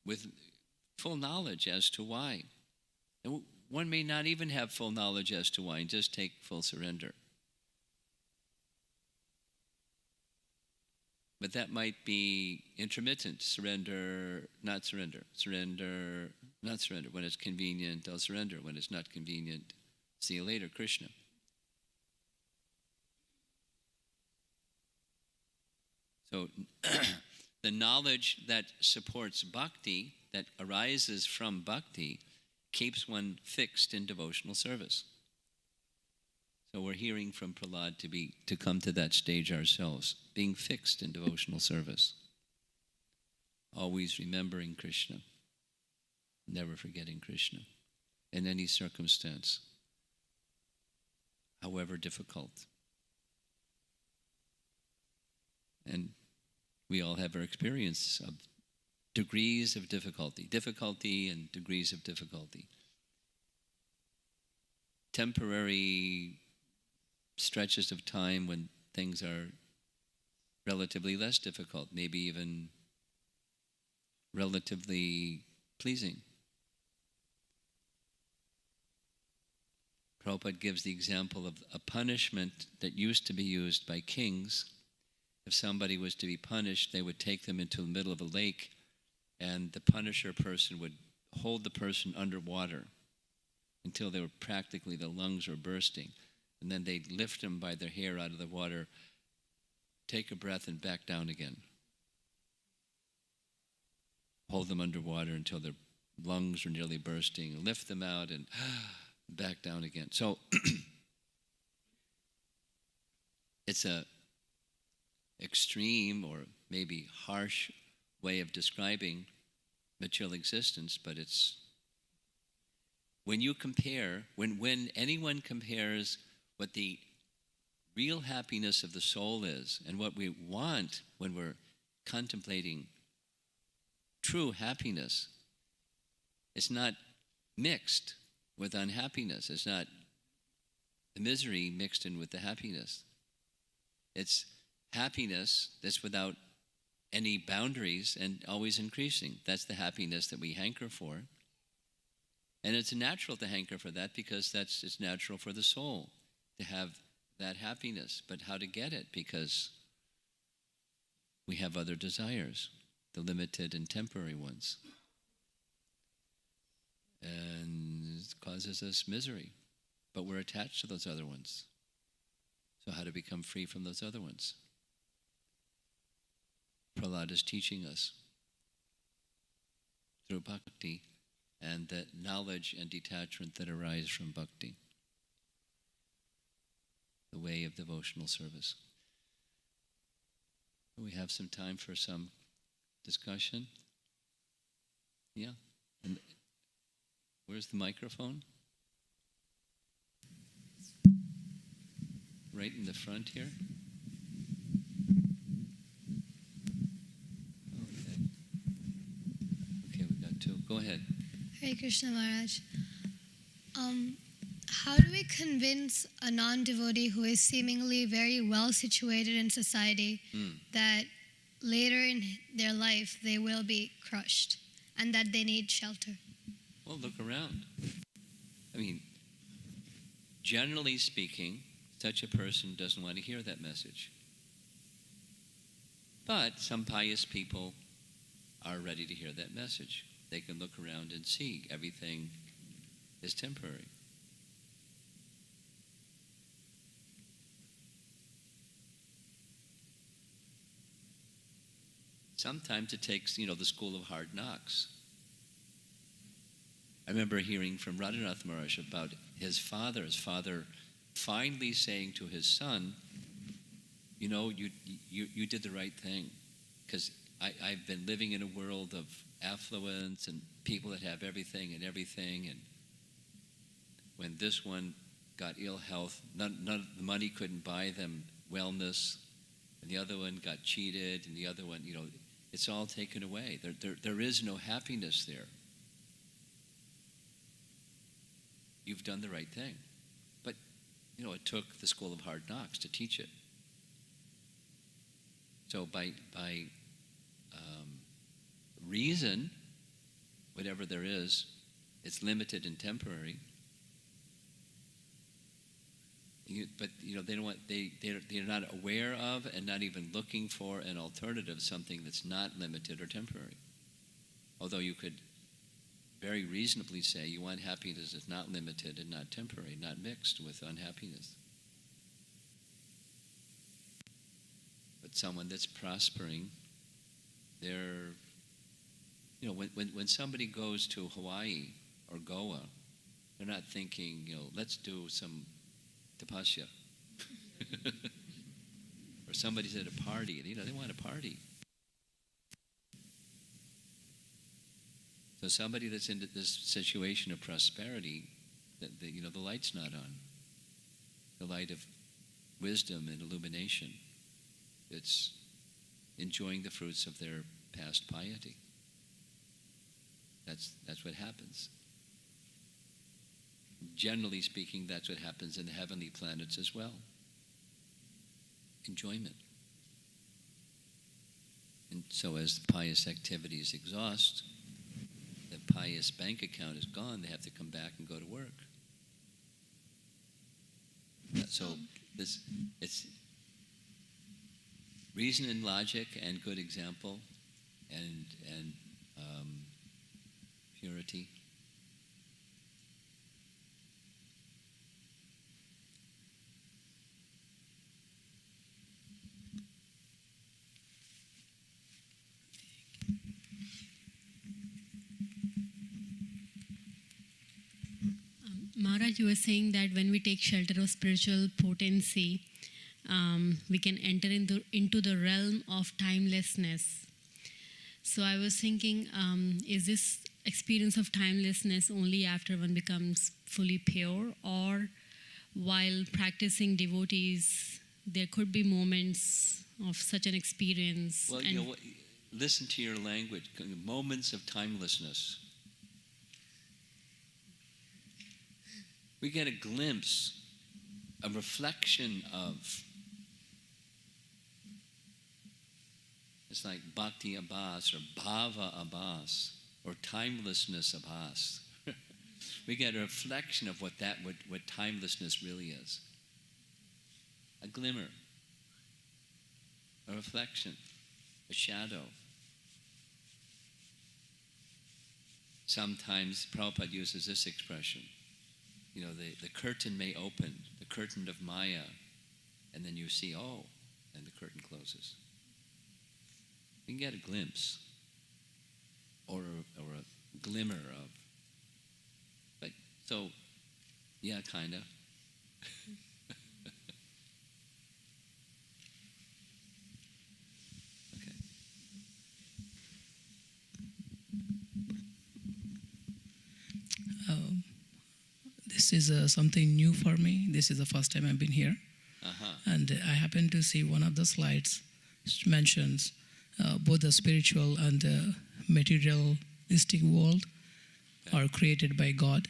with full knowledge as to why. And one may not even have full knowledge as to why, and just take full surrender. But that might be intermittent. Surrender, not surrender. Surrender, not surrender. When it's convenient, I'll surrender. When it's not convenient, see you later, Krishna. So the knowledge that supports bhakti, that arises from bhakti, keeps one fixed in devotional service. So we're hearing from Prahlad to come to that stage ourselves, being fixed in devotional service. Always remembering Krishna, never forgetting Krishna in any circumstance, however difficult. And we all have our experience of degrees of difficulty and degrees of difficulty. Temporary stretches of time when things are relatively less difficult, maybe even relatively pleasing. Prabhupada gives the example of a punishment that used to be used by kings. If somebody was to be punished, they would take them into the middle of a lake, and the punisher person would hold the person underwater until they were practically, the lungs were bursting. And then they'd lift them by their hair out of the water, take a breath, and back down again. Hold them underwater until their lungs were nearly bursting, lift them out, and back down again. So it's a extreme or maybe harsh way of describing material existence, but it's when you compare, when anyone compares what the real happiness of the soul is and what we want when we're contemplating true happiness, it's not mixed with unhappiness. It's not the misery mixed in with the happiness. It's happiness that's without any boundaries and always increasing. That's the happiness that we hanker for. And it's natural to hanker for that because it's natural for the soul to have that happiness. But how to get it? Because we have other desires, the limited and temporary ones. And it causes us misery. But we're attached to those other ones. So how to become free from those other ones? Prahlada is teaching us through bhakti and the knowledge and detachment that arise from bhakti, the way of devotional service. We have some time for some discussion. Yeah. And where's the microphone? Right in the front here. Okay, we got two. Go ahead. Hare Krishna Maharaj. How do we convince a non-devotee who is seemingly very well situated in society that later in their life they will be crushed and that they need shelter? Well, look around. I mean, generally speaking, such a person doesn't want to hear that message. But some pious people are ready to hear that message. They can look around and see everything is temporary. Sometimes it takes, the school of hard knocks. I remember hearing from Radhanath Maharaj about his father finally saying to his son, you did the right thing, because I've been living in a world of affluence and people that have everything, and when this one got ill health, none of the money couldn't buy them wellness, and the other one got cheated, and the other one, it's all taken away. There is no happiness there. You've done the right thing. But, it took the school of hard knocks to teach it. So by reason, whatever there is, it's limited and temporary. But they don't want they're not aware of and not even looking for an alternative, something that's not limited or temporary. Although you could very reasonably say you want happiness that's not limited and not temporary, not mixed with unhappiness. But someone that's prospering, they're when somebody goes to Hawaii or Goa, they're not thinking, let's do some tapasya. Or somebody's at a party, they want a party. So somebody that's in this situation of prosperity, the light's not on. The light of wisdom and illumination. It's enjoying the fruits of their past piety. That's what happens. Generally speaking, that's what happens in the heavenly planets as well. Enjoyment. And so as the pious activities exhaust, the pious bank account is gone, they have to come back and go to work. So it's reason and logic and good example and purity. Maharaj, you were saying that when we take shelter of spiritual potency, we can enter into the realm of timelessness. So I was thinking, is this experience of timelessness only after one becomes fully pure, or while practicing devotees, there could be moments of such an experience? Well, listen to your language, moments of timelessness. We get a glimpse, a reflection of. It's like bhakti abhas or bhava abhas or timelessness abhas. We get a reflection of what timelessness really is. A glimmer, a reflection, a shadow. Sometimes Prabhupada uses this expression. The curtain may open, the curtain of Maya, and then you see, and the curtain closes. You can get a glimpse or a glimmer of. But so, yeah, kind of. Okay. This is something new for me. This is the first time I've been here. Uh-huh. And I happened to see one of the slides which mentions both the spiritual and the materialistic world are created by God,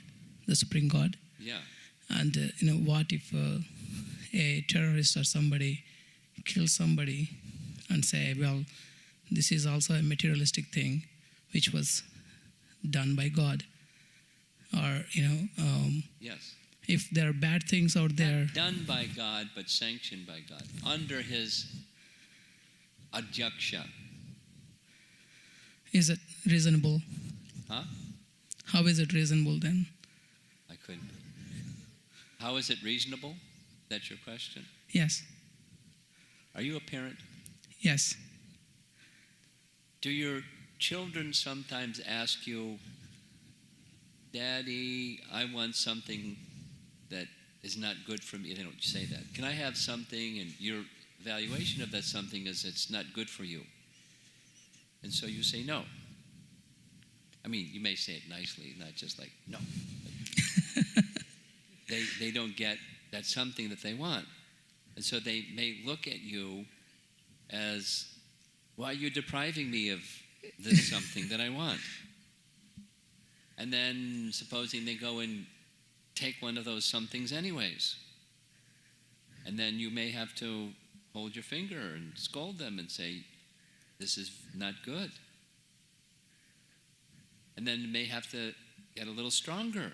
the Supreme God. Yeah. And what if a terrorist or somebody kills somebody and say, well, this is also a materialistic thing which was done by God. Or, yes. if there are bad things out there. Not done by God, but sanctioned by God. Under his adhyaksha. Is it reasonable? Huh? How is it reasonable then? I couldn't. How is it reasonable? That's your question? Yes. Are you a parent? Yes. Do your children sometimes ask you, Daddy, I want something that is not good for me? They don't say that. Can I have something? And your evaluation of that something is it's not good for you. And so you say no. I mean, you may say it nicely, not just like, no. They don't get that something that they want. And so they may look at you as, why are you depriving me of this something that I want? And then supposing they go and take one of those somethings anyways. And then you may have to hold your finger and scold them and say, this is not good. And then you may have to get a little stronger.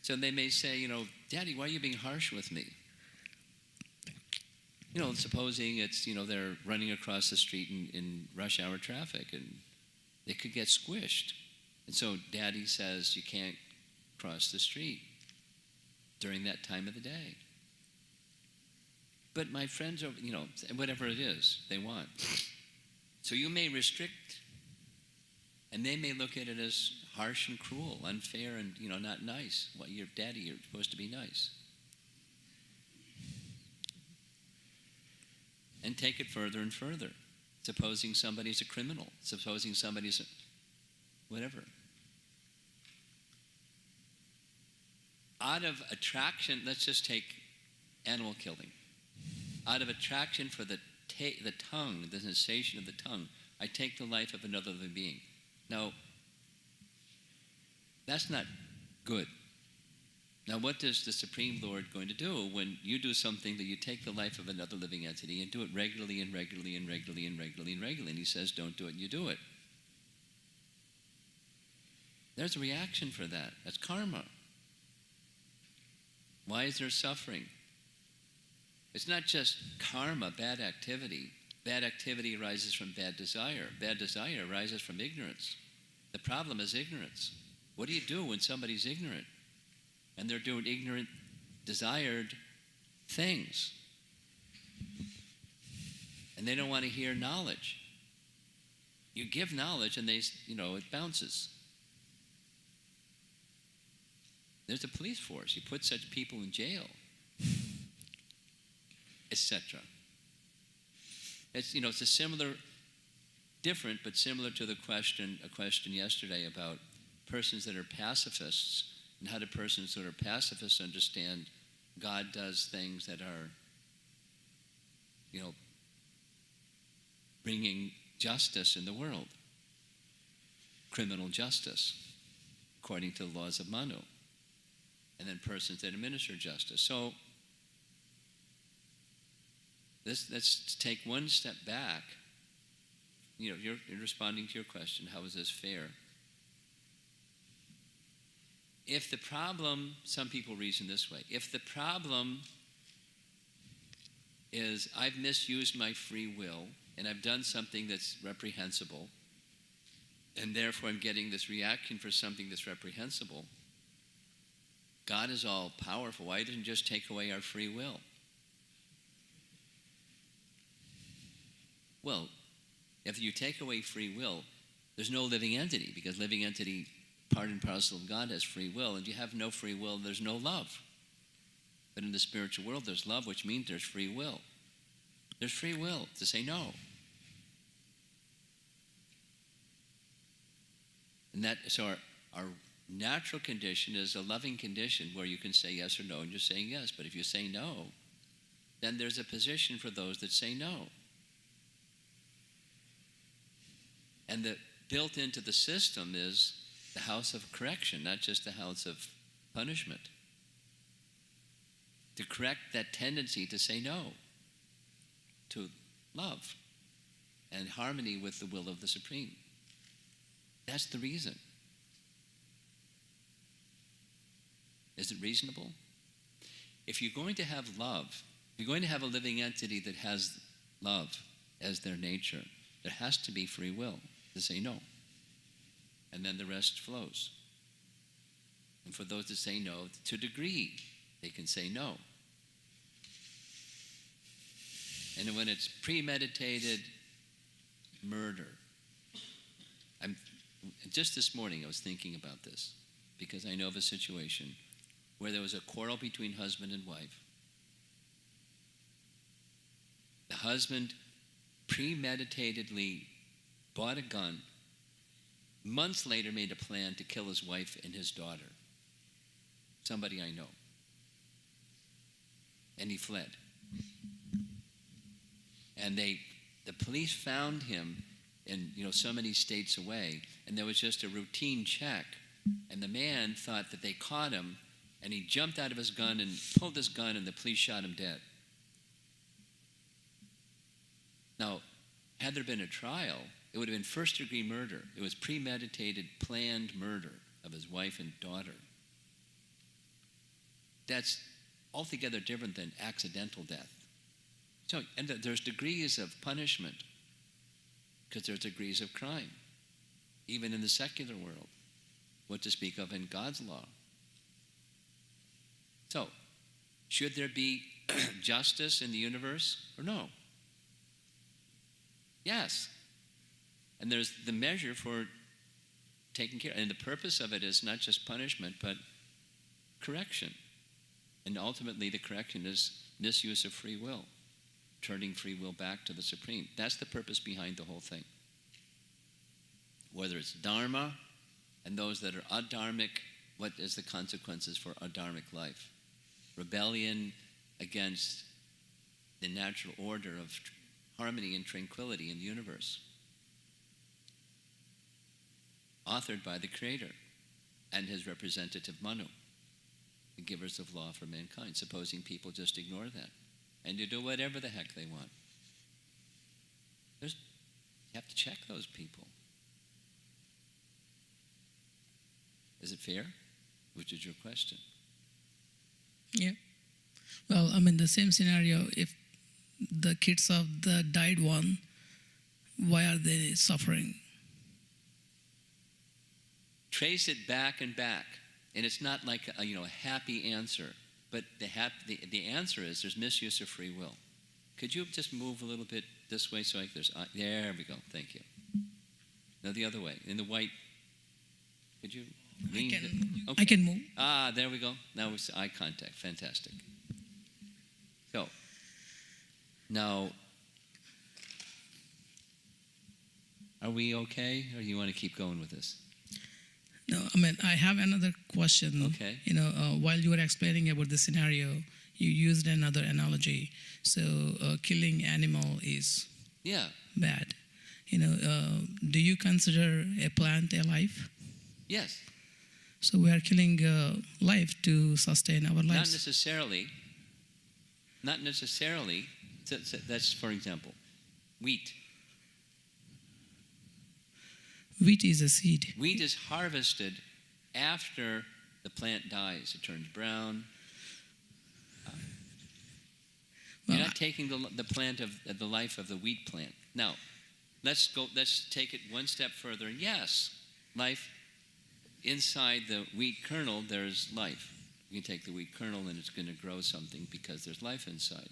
So they may say, Daddy, why are you being harsh with me? Supposing it's, they're running across the street in rush hour traffic and they could get squished. And so Daddy says you can't cross the street during that time of the day. But my friends are, whatever it is they want. So you may restrict, and they may look at it as harsh and cruel, unfair and, not nice. Well, you're Daddy, you're supposed to be nice. And take it further and further. Supposing somebody's a criminal, supposing somebody's whatever. Out of attraction, let's just take animal killing. Out of attraction for the tongue, the sensation of the tongue, I take the life of another living being. Now, that's not good. Now, what is the Supreme Lord going to do when you do something that you take the life of another living entity and do it regularly and regularly and regularly and regularly and regularly, and he says, don't do it, and you do it? There's a reaction for that. That's karma. Why is there suffering? It's not just karma, bad activity. Bad activity arises from bad desire. Bad desire arises from ignorance. The problem is ignorance. What do you do when somebody's ignorant? And they're doing ignorant, desired things. And they don't want to hear knowledge. You give knowledge and it bounces. There's a police force. You put such people in jail, etc. It's it's a similar, different, but similar to a question yesterday about persons that are pacifists, and how do persons that are pacifists understand God does things that are, bringing justice in the world, criminal justice, according to the laws of Manu. And then persons that administer justice. So let's take one step back. You're responding to your question, how is this fair? If the problem, some people reason this way, if the problem is I've misused my free will and I've done something that's reprehensible, and therefore I'm getting this reaction for something that's reprehensible, God is all powerful. Why didn't he just take away our free will? Well, if you take away free will, there's no living entity, because living entity, part and parcel of God, has free will, and you have no free will, there's no love. But in the spiritual world, there's love, which means there's free will. There's free will to say no. And so our natural condition is a loving condition where you can say yes or no, and you're saying yes. But if you say no, then there's a position for those that say no. And built into the system is the house of correction, not just the house of punishment. To correct that tendency to say no, to love, and harmony with the will of the Supreme. That's the reason. Is it reasonable? If you're going to have love, if you're going to have a living entity that has love as their nature, there has to be free will to say no. And then the rest flows. And for those that say no, to a degree, they can say no. And when it's premeditated murder, just this morning I was thinking about this, because I know of a situation where there was a quarrel between husband and wife. The husband premeditatedly bought a gun, months later made a plan to kill his wife and his daughter. Somebody I know. And he fled. And the police found him in so many states away, and there was just a routine check, and the man thought that they caught him, and he jumped out of his gun and pulled his gun, and the police shot him dead. Now, had there been a trial, it would have been first-degree murder. It was premeditated, planned murder of his wife and daughter. That's altogether different than accidental death. So, and there's degrees of punishment because there's degrees of crime, even in the secular world, what to speak of in God's law. So, should there be justice in the universe or no? Yes. And there's the measure for taking care. And the purpose of it is not just punishment, but correction. And ultimately, the correction is misuse of free will, turning free will back to the Supreme. That's the purpose behind the whole thing. Whether it's dharma and those that are adharmic, what is the consequences for adharmic life? Rebellion against the natural order of harmony and tranquility in the universe. Authored by the Creator and his representative Manu, the givers of law for mankind, supposing people just ignore that and you do whatever the heck they want. You have to check those people. Is it fair? Which is your question? Yeah. Well, I mean, the same scenario, if the kids of the died one, why are they suffering? Trace it back and back. And it's not like a happy answer. But the answer is there's misuse of free will. Could you just move a little bit this way so there we go. Thank you. No, the other way. In the white. Could you lean? I can move. Ah, there we go. Now it's eye contact. Fantastic. So, now, are we okay, or do you want to keep going with this? No, I mean, I have another question. Okay. While you were explaining about the scenario, you used another analogy. So, killing animal is bad. Do you consider a plant a life? Yes. So we are killing life to sustain our lives. Not necessarily. Not necessarily. That's, for example, wheat. Wheat is a seed. Wheat is harvested after the plant dies. It turns brown. You're not taking the plant of the life of the wheat plant. Now, let's take it one step further. Yes, life inside the wheat kernel, there's life. You can take the wheat kernel and it's going to grow something because there's life inside.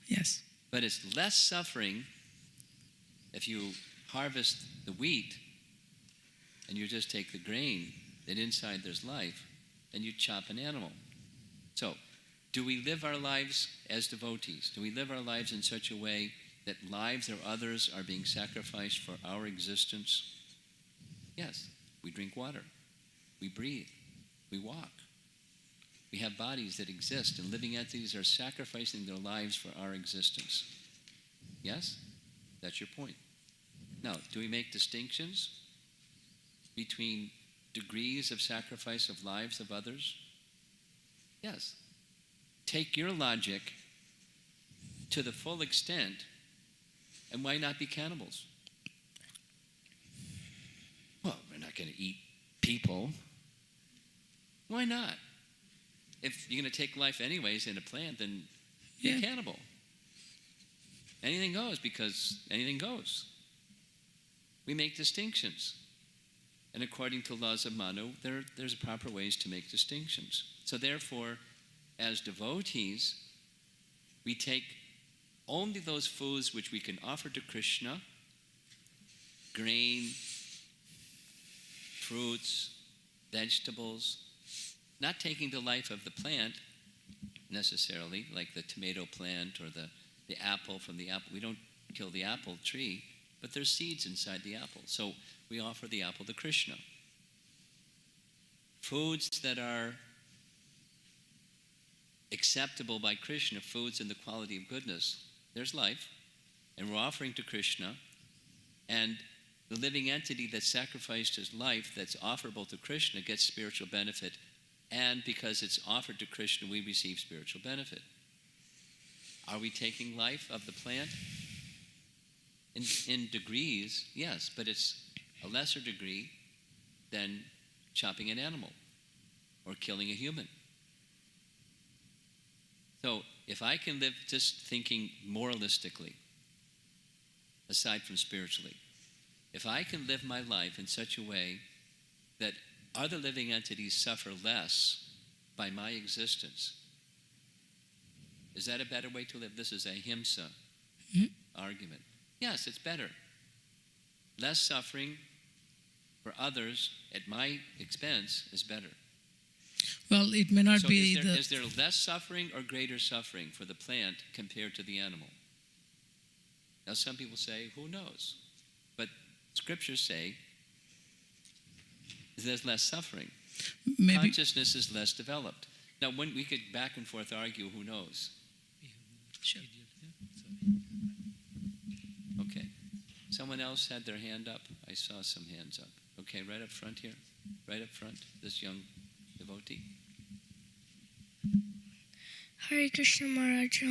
Yes. But it's less suffering if you harvest the wheat and you just take the grain, that inside there's life, and you chop an animal. So, do we live our lives as devotees? Do we live our lives in such a way that lives of others are being sacrificed for our existence? Yes. We drink water. We breathe. We walk. We have bodies that exist, and living entities are sacrificing their lives for our existence. Yes? That's your point. Now, do we make distinctions between degrees of sacrifice of lives of others? Yes. Take your logic to the full extent, and why not be cannibals? Well, we're not going to eat people. Why not? If you're going to take life anyways in a plant, then be a cannibal. Anything goes because anything goes. We make distinctions. And according to laws of Manu, there's proper ways to make distinctions. So therefore, as devotees, we take only those foods which we can offer to Krishna, grain, fruits, vegetables, not taking the life of the plant necessarily, like the tomato plant or the apple from the apple. We don't kill the apple tree, but there's seeds inside the apple. So we offer the apple to Krishna. Foods that are acceptable by Krishna, foods in the quality of goodness, there's life, and we're offering to Krishna, and the living entity that sacrificed his life that's offerable to Krishna gets spiritual benefit, and because it's offered to Krishna, we receive spiritual benefit. Are we taking life of the plant? In degrees, yes, but it's a lesser degree than chopping an animal or killing a human. So if I can live, just thinking moralistically, aside from spiritually, if I can live my life in such a way that other living entities suffer less by my existence, is that a better way to live? This is a himsa argument. Yes, it's better. Less suffering for others at my expense is better. Well, it may not So be is there less suffering or greater suffering for the plant compared to the animal? Now some people say, who knows? But scriptures say there's less suffering. maybe. Consciousness is less developed. Now when we could back and forth argue, who knows? Sure. Okay. Someone else had their hand up? I saw some hands up. Okay, right up front here. Right up front, this young devotee. Hare Krishna Maharaj.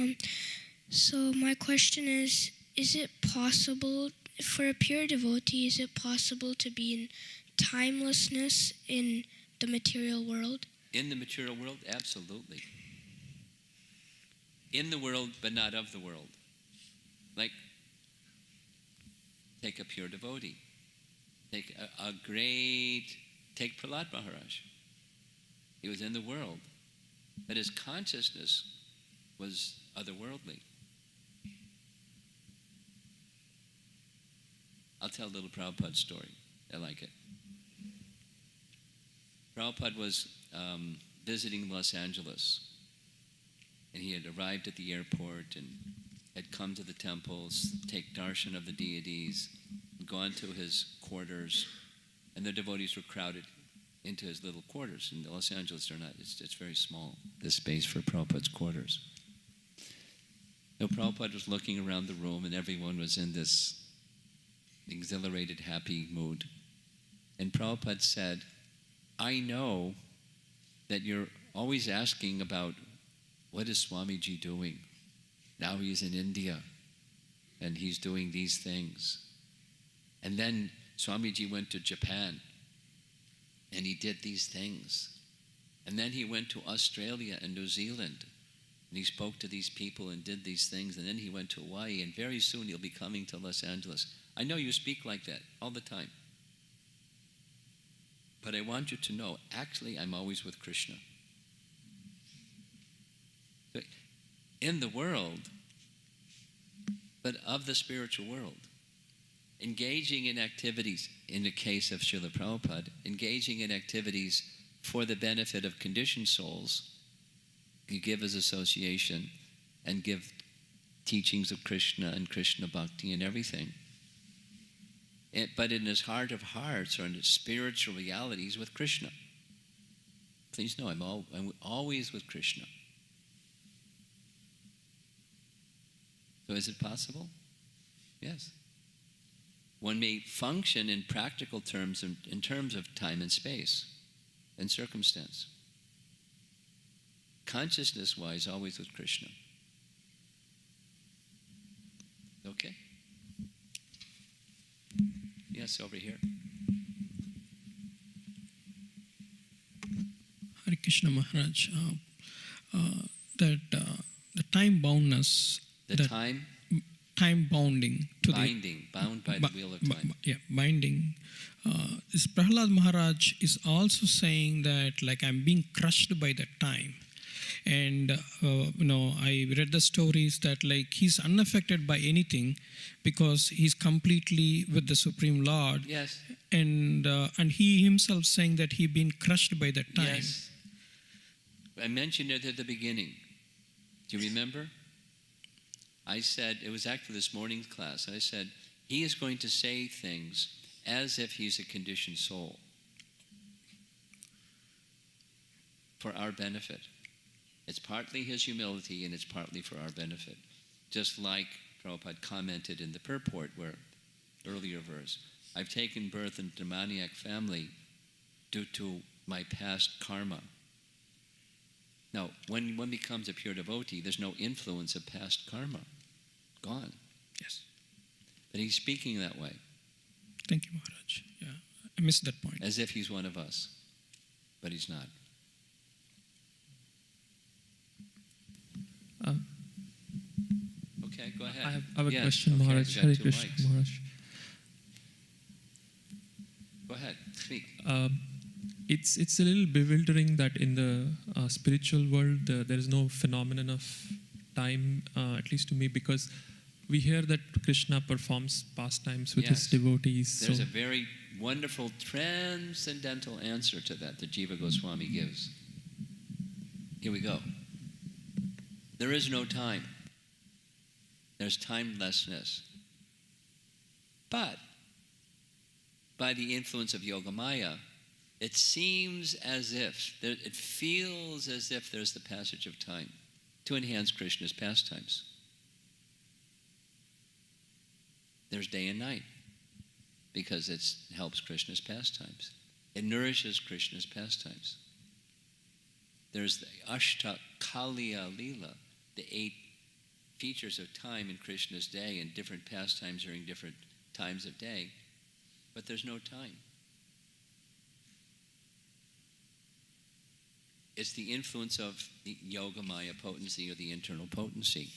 So my question is it possible, for a pure devotee, is it possible to be in timelessness in the material world? In the material world? Absolutely. In the world, but not of the world. Like, take a pure devotee. Take take Prahlada Maharaj. He was in the world, but his consciousness was otherworldly. I'll tell a little Prabhupada story. I like it. Prabhupada was visiting Los Angeles, and he had arrived at the airport and had come to the temples, take darshan of the deities, gone to his quarters, and the devotees were crowded into his little quarters. In Los Angeles, they're not. It's very small, this space for Prabhupada's quarters. So Prabhupada was looking around the room, and everyone was in this exhilarated, happy mood. And Prabhupada said, I know that you're always asking about what is Swamiji doing? Now he's in India, and he's doing these things. And then Swamiji went to Japan, and he did these things. And then he went to Australia and New Zealand, and he spoke to these people and did these things. And then he went to Hawaii, and very soon he'll be coming to Los Angeles. I know you speak like that all the time. But I want you to know, actually, I'm always with Krishna. So, in the world, but of the spiritual world, engaging in activities, in the case of Srila Prabhupada, engaging in activities for the benefit of conditioned souls, you give his association and give teachings of Krishna and Krishna bhakti and everything. But in his heart of hearts, or in his spiritual realities, with Krishna. Please know, I'm always with Krishna. So is it possible? Yes. One may function in practical terms, in terms of time and space and circumstance. Consciousness-wise, always with Krishna. Okay? Yes, over here. Hare Krishna Maharaj, the time boundness, time bounding to bound by the wheel of time. Binding. This Prahlada Maharaj is also saying that, like, I'm being crushed by the time. And, I read the stories that, like, he's unaffected by anything because he's completely with the Supreme Lord. Yes. And he himself saying that he's been crushed by that time. Yes. I mentioned it at the beginning. Do you remember? I said, it was actually this morning's class, I said, he is going to say things as if he's a conditioned soul for our benefit. It's partly his humility and it's partly for our benefit. Just like Prabhupada commented in the purport, where earlier verse, I've taken birth in a demoniac family due to my past karma. Now, when one becomes a pure devotee, there's no influence of past karma. Gone. Yes. But he's speaking that way, Thank you, Maharaj. Yeah, I missed that point. as if he's one of us. But he's not. Okay, go ahead. I have a Yes, question, okay, Maharaj. we got Hare two Krishna, mics. Maharaj. Go ahead, speak. It's a little bewildering that in the spiritual world there is no phenomenon of time, at least to me, because we hear that Krishna performs pastimes with his Yes. devotees. There's a very wonderful transcendental answer to that Jiva Goswami gives. Here we go. There is no time. There's timelessness. But by the influence of Yogamaya, it seems as if, it feels as if there's the passage of time to enhance Krishna's pastimes. There's day and night because it helps Krishna's pastimes. It nourishes Krishna's pastimes. There's the Ashta Kaliya Lila, the 8 features of time in Krishna's day and different pastimes during different times of day, but there's no time. It's the influence of the Yogamaya potency or the internal potency.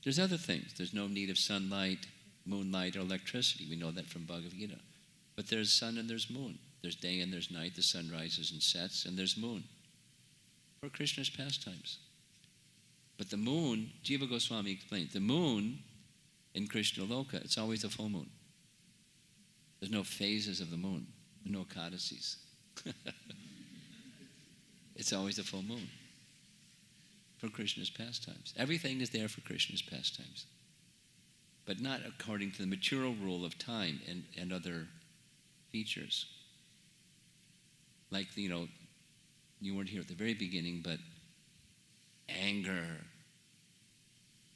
There's other things. There's no need of sunlight, moonlight, or electricity. We know that from Bhagavad Gita. But there's sun and there's moon. There's day and there's night. The sun rises and sets, and there's moon for Krishna's pastimes. But the moon, Jiva Goswami explained, the moon in Krishna Loka, it's always a full moon. There's no phases of the moon. There's no Ekadasis. It's always a full moon for Krishna's pastimes. Everything is there for Krishna's pastimes, but not according to the material rule of time and other features. Like, you weren't here at the very beginning, but anger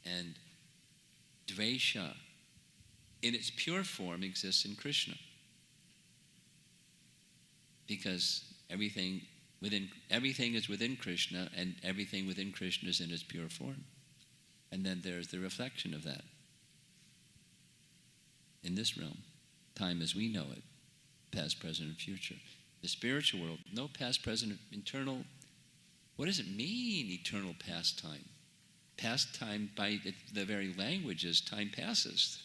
and dvesha in its pure form exists in Krishna. Because everything is within Krishna, and everything within Krishna is in its pure form. And then there's the reflection of that in this realm, time as we know it, past, present, and future. The spiritual world, no past, present, eternal. What does it mean, eternal past time? Past time, by the very language, is time passes.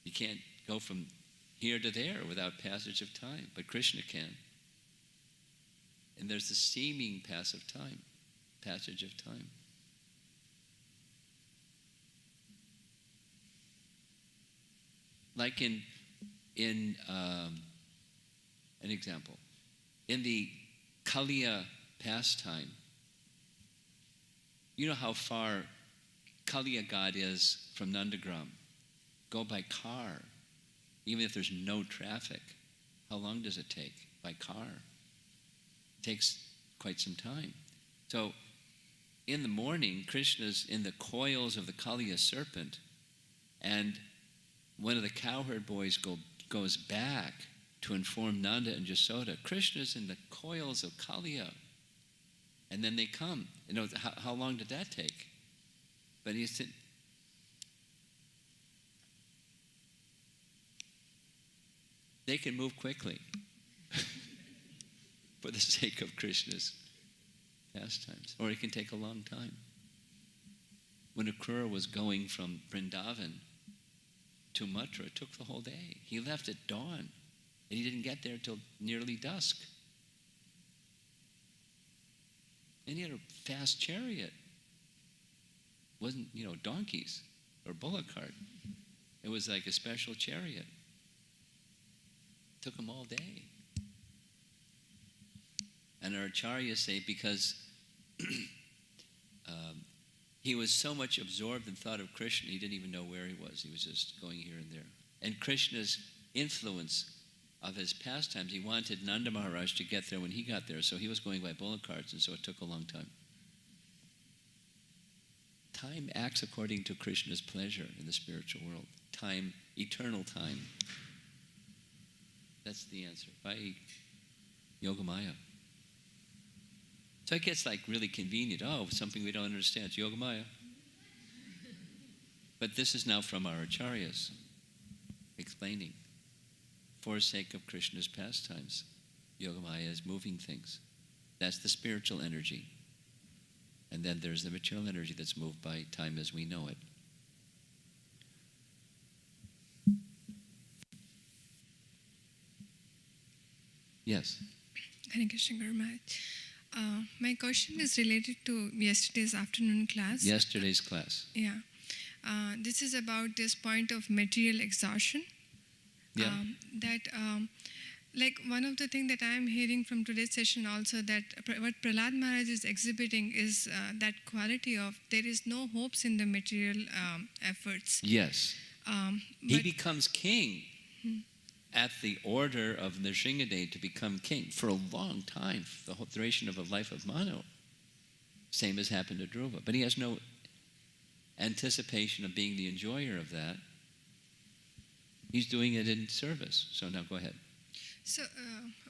You can't go from here to there without passage of time, but Krishna can. And there's the seeming passage of time. Like in an example, in the Kaliya pastime, you know how far Kaliya God is from Nandagram. Go by car, even if there's no traffic. How long does it take by car? It takes quite some time. So in the morning, Krishna's in the coils of the Kaliya serpent, and one of the cowherd boys goes back to inform Nanda and Jasoda, Krishna's in the coils of Kaliya. And then they come. How long did that take? But he said, they can move quickly for the sake of Krishna's pastimes. Or it can take a long time. When Akrura was going from Vrindavan to Mathura, it took the whole day. He left at dawn, and he didn't get there till nearly dusk. And he had a fast chariot. It wasn't, donkeys or bullock cart. It was like a special chariot. It took him all day. And our acharyas say because he was so much absorbed in thought of Krishna, he didn't even know where he was. He was just going here and there. And Krishna's influence of his pastimes, he wanted Nanda Maharaj to get there when he got there, so he was going by bullock carts, and so it took a long time. Time acts according to Krishna's pleasure in the spiritual world. Time, eternal time. That's the answer, by Yogamaya. So it gets like really convenient. Oh, something we don't understand. It's Yogamaya. But this is now from our acharyas, explaining. For sake of Krishna's pastimes, Yogamaya is moving things. That's the spiritual energy. And then there's the material energy that's moved by time as we know it. Yes. Hare Krishna Guru Maharaj. My question is related to yesterday's afternoon class. Yesterday's class. Yeah. This is about this point of material exhaustion. Yeah. Like one of the things that I am hearing from today's session also, that what Prahlada Maharaj is exhibiting is that quality of there is no hopes in the material efforts. Yes. He becomes king at the order of Nrsimhadev to become king for a long time, the whole duration of a life of Manu. Same as happened to Dhruva. But he has no anticipation of being the enjoyer of that. He's doing it in service. So now go ahead. So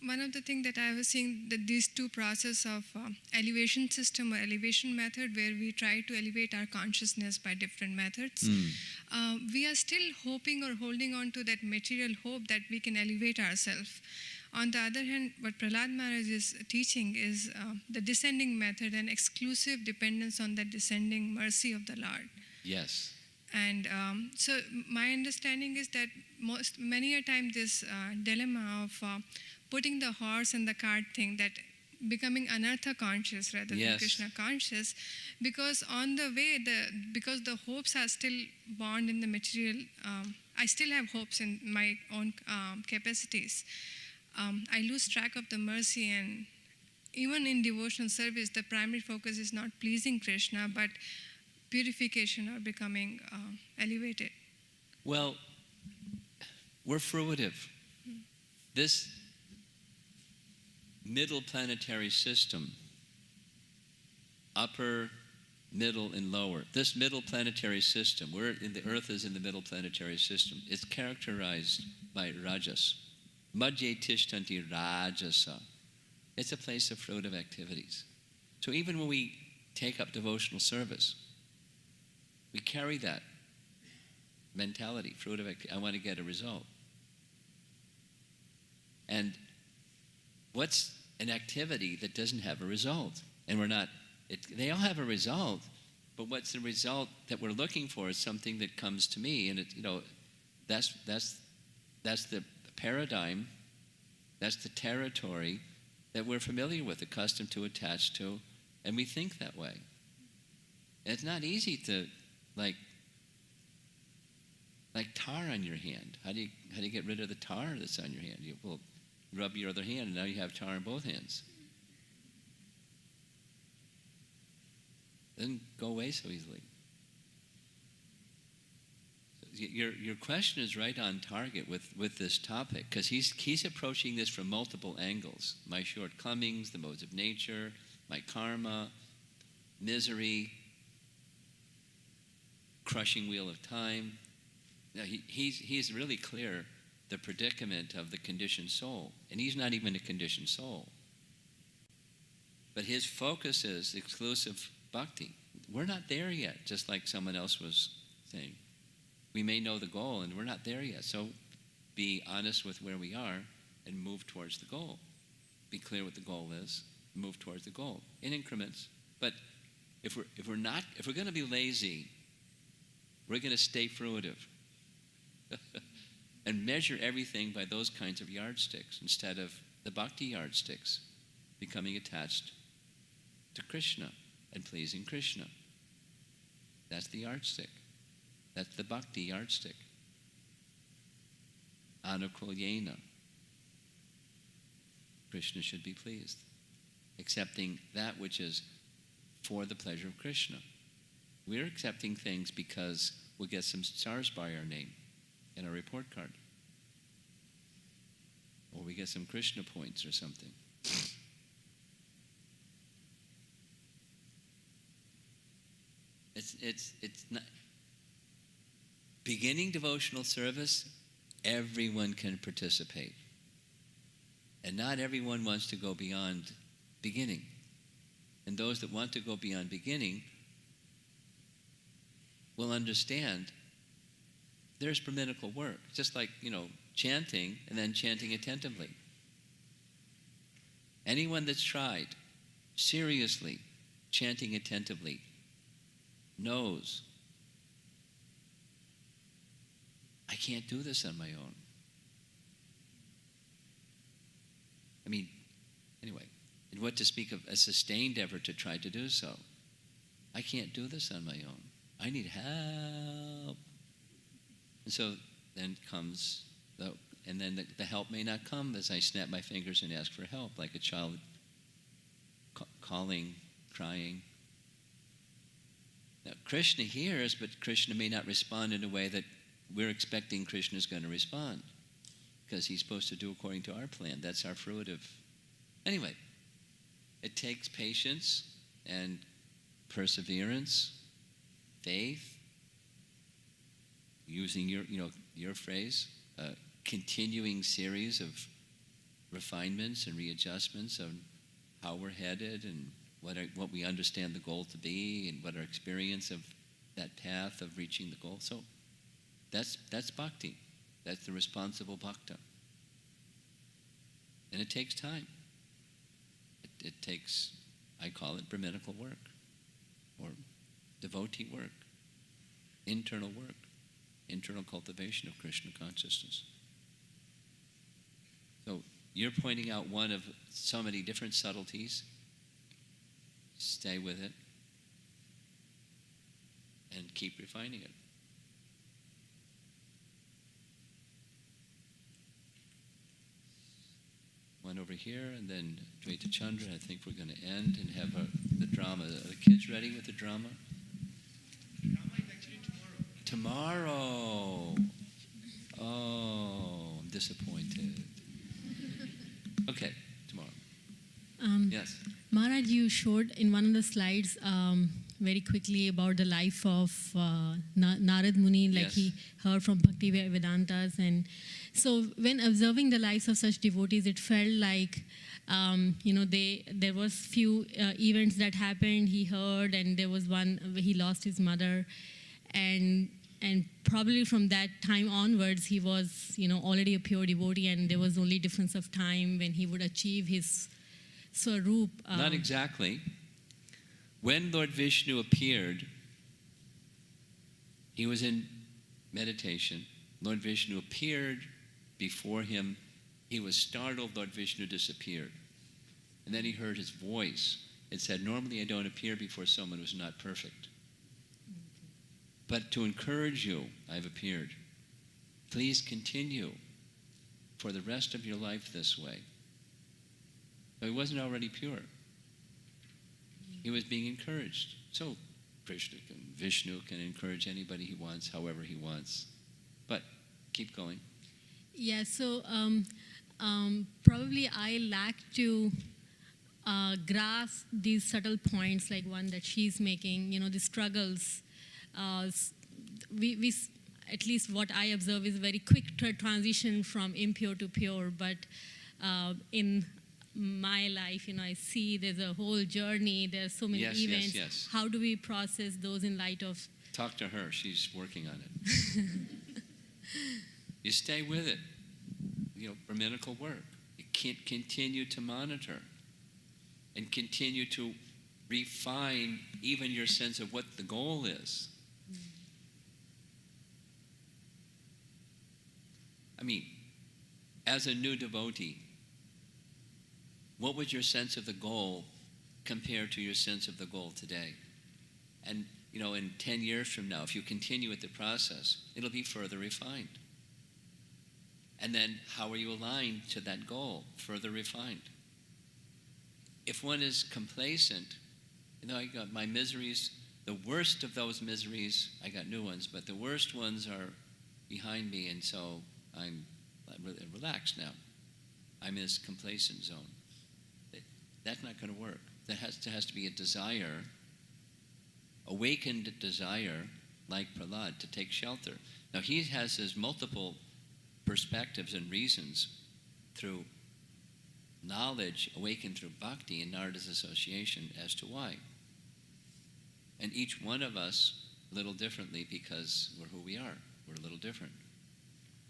one of the things that I was seeing, that these two process of elevation system or elevation method, where we try to elevate our consciousness by different methods, we are still hoping or holding on to that material hope that we can elevate ourselves. On the other hand, what Prahlada Maharaj is teaching is the descending method and exclusive dependence on that descending mercy of the Lord. Yes. And so my understanding is that many a time this dilemma of putting the horse and the cart thing, that becoming anartha conscious rather than Krishna conscious, because on the way, because the hopes are still bound in the material, I still have hopes in my own capacities. I lose track of the mercy, and even in devotional service, the primary focus is not pleasing Krishna, but purification or becoming elevated. Well, we're fruitive. This middle planetary system, upper, middle, and lower, this middle planetary system, the Earth is in the middle planetary system, it's characterized by rajas. Madhye tishtanti rajasa. It's a place of fruitive activities. So even when we take up devotional service, we carry that mentality, fruitive activity. I want to get a result. And what's an activity that doesn't have a result? And they all have a result, but what's the result that we're looking for is something that comes to me, and that's the paradigm, that's the territory that we're familiar with, accustomed to, attached to, and we think that way. And it's not easy to like tar on your hand. How do you get rid of the tar that's on your hand? You rub your other hand, and now you have tar on both hands. It doesn't go away so easily. Your question is right on target with this topic, because he's approaching this from multiple angles. My shortcomings, the modes of nature, my karma, misery, crushing wheel of time. Now he's really clear the predicament of the conditioned soul, and he's not even a conditioned soul. But his focus is exclusive bhakti. We're not there yet, just like someone else was saying. We may know the goal, and we're not there yet. So be honest with where we are and move towards the goal. Be clear what the goal is, move towards the goal in increments. But if we're going to be lazy, we're going to stay fruitive and measure everything by those kinds of yardsticks instead of the bhakti yardsticks, becoming attached to Krishna and pleasing Krishna. That's the yardstick. That's the bhakti yardstick. Anukulyena. Krishna should be pleased. Accepting that which is for the pleasure of Krishna. We're accepting things because we'll get some stars by our name in our report card. Or we get some Krishna points or something. It's not beginning devotional service, everyone can participate. And not everyone wants to go beyond beginning. And those that want to go beyond beginning will understand there's brahminical work, just like, chanting and then chanting attentively. Anyone that's tried seriously chanting attentively knows I can't do this on my own. Anyway, and what to speak of a sustained effort to try to do so. I can't do this on my own. I need help. And so then comes, and then the help may not come as I snap my fingers and ask for help, like a child calling, crying. Now, Krishna hears, but Krishna may not respond in a way that we're expecting Krishna is going to respond, because he's supposed to do according to our plan. That's our fruit of... Anyway, it takes patience and perseverance, faith, using your phrase, continuing series of refinements and readjustments on how we're headed and what we understand the goal to be and what our experience of that path of reaching the goal. So that's bhakti. That's the responsible bhakta. And it takes time. It takes, I call it brahminical work or devotee work, internal work, internal cultivation of Krishna consciousness. So you're pointing out one of so many different subtleties. Stay with it and keep refining it. One over here, and then Dvaita Chandra. I think we're going to end and have the drama. Are the kids ready with the drama? The drama is actually tomorrow. Tomorrow. Oh, I'm disappointed. Okay, tomorrow. Yes. Maharaj, you showed in one of the slides very quickly about the life of Narad Muni, like Yes. he heard from Bhakti Vedantas. And so when observing the lives of such devotees, it felt like, there was few events that happened, he heard, and there was one where he lost his mother. And probably from that time onwards, he was, already a pure devotee, and there was only difference of time when he would achieve his Swarup. Not exactly. When Lord Vishnu appeared, he was in meditation. Lord Vishnu appeared before him. He was startled. Lord Vishnu disappeared. And then he heard his voice. It said, normally I don't appear before someone who's not perfect. But to encourage you, I've appeared. Please continue for the rest of your life this way. So he wasn't already pure. He was being encouraged. So Vishnu can encourage anybody he wants, however he wants. But keep going. Yeah, so probably I lack to grasp these subtle points, like one that she's making, the struggles. We at least what I observe is a very quick transition from impure to pure, but in my life, I see there's a whole journey, there's so many events. Yes. How do we process those in light of... Talk to her. She's working on it. You stay with it. Brahminical work. You can't continue to monitor and continue to refine even your sense of what the goal is. As a new devotee, what was your sense of the goal compared to your sense of the goal today? And, in 10 years from now, if you continue with the process, it'll be further refined. And then how are you aligned to that goal? Further refined. If one is complacent, I got my miseries, the worst of those miseries, I got new ones, but the worst ones are behind me, and so I'm relaxed now. I'm in this complacent zone. That's not going to work. There has to be a desire, awakened desire, like Prahlad, to take shelter. Now he has his multiple perspectives and reasons through knowledge awakened through bhakti and Narada's association as to why. And each one of us a little differently because we're who we are. We're a little different.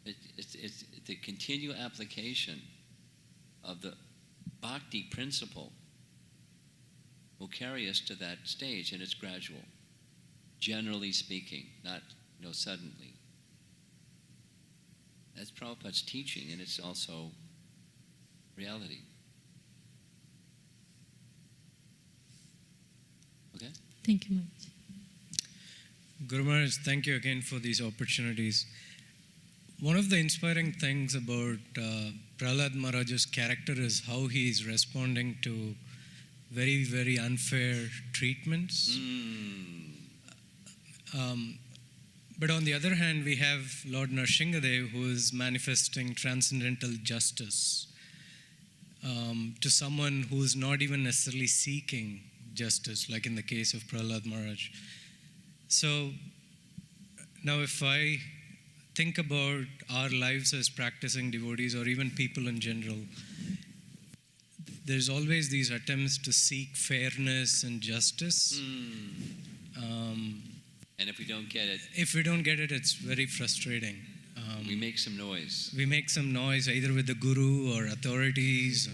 It's the continual application of the bhakti principle will carry us to that stage, and it's gradual, generally speaking, not suddenly. That's Prabhupada's teaching, and it's also reality. Okay? Thank you much. Guru Maharaj, thank you again for these opportunities. One of the inspiring things about Prahlada Maharaja's character is how he is responding to very, very unfair treatments. But on the other hand, we have Lord Nrsingadev, who is manifesting transcendental justice to someone who is not even necessarily seeking justice, like in the case of Prahlada Maharaj. So now if I think about our lives as practicing devotees, or even people in general, there's always these attempts to seek fairness and justice. And if we don't get it, it's very frustrating. we make some noise. We make some noise either with the guru or authorities, or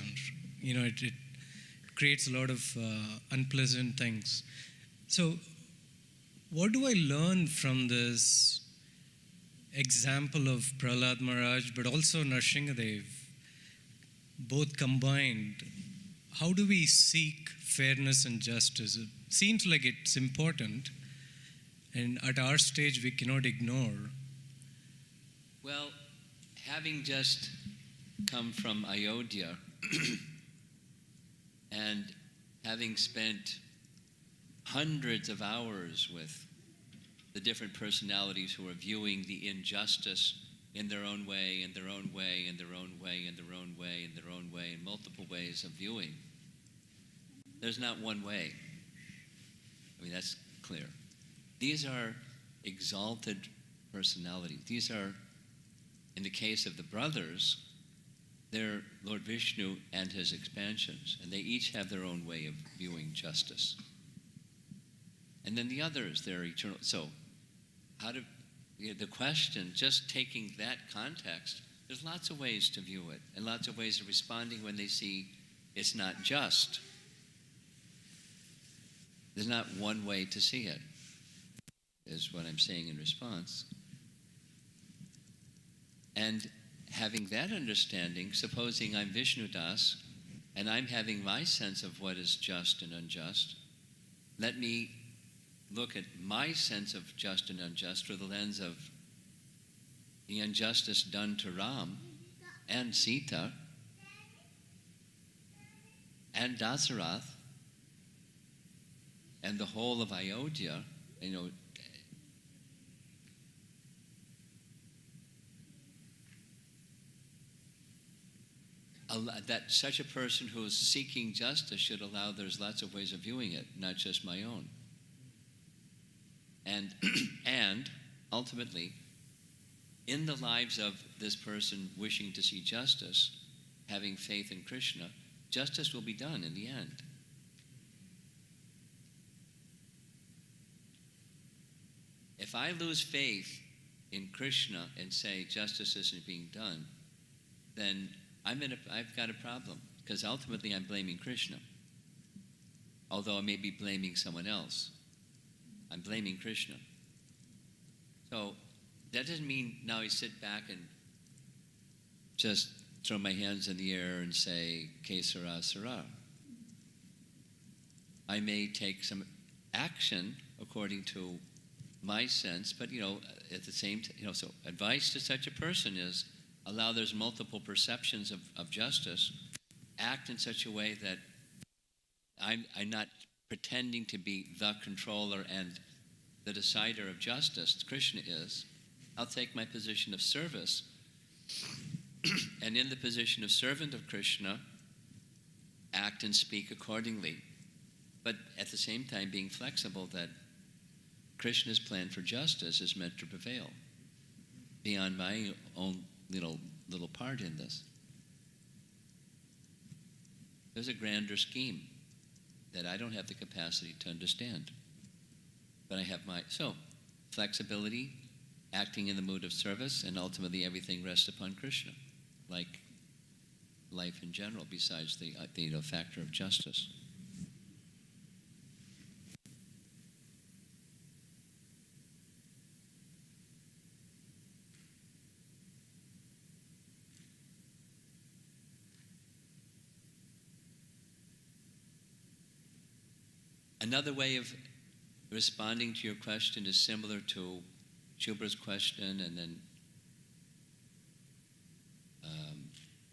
it creates a lot of unpleasant things. So what do I learn from this example of Prahlada Maharaj, but also Nrsingadev, both combined? How do we seek fairness and justice? It seems like it's important, and at our stage we cannot ignore. Well, having just come from Ayodhya and having spent hundreds of hours with the different personalities who are viewing the injustice in their own way, in their own way, in their own way, in their own way, in their own way, in multiple ways of viewing, there's not one way. I mean, that's clear. These are exalted personalities. These are, in the case of the brothers, they're Lord Vishnu and his expansions, and they each have their own way of viewing justice. And then the others, they're eternal. So, the question, just taking that context, there's lots of ways to view it, and lots of ways of responding when they see it's not just. There's not one way to see it, is what I'm saying in response. And having that understanding, supposing I'm Vishnu Das, and I'm having my sense of what is just and unjust, let me look at my sense of just and unjust through the lens of the injustice done to Ram and Sita and Dasarath and the whole of Ayodhya. That such a person who is seeking justice should allow there's lots of ways of viewing it, not just my own. And ultimately, in the lives of this person wishing to see justice, having faith in Krishna, justice will be done in the end. If I lose faith in Krishna and say justice isn't being done, then I've got a problem, because ultimately I'm blaming Krishna. Although I may be blaming someone else, I'm blaming Krishna. So that doesn't mean now I sit back and just throw my hands in the air and say, Kesara Sara. I may take some action according to my sense, but at the same time, so advice to such a person is allow there's multiple perceptions of justice, act in such a way that I'm not pretending to be the controller and the decider of justice. Krishna is. I'll take my position of service, and in the position of servant of Krishna, act and speak accordingly. But at the same time being flexible that Krishna's plan for justice is meant to prevail beyond my own little part in this. There's a grander scheme that I don't have the capacity to understand. But I have flexibility, acting in the mood of service, and ultimately everything rests upon Krishna, like life in general, besides the factor of justice. Another way of responding to your question is similar to Shubra's question, and then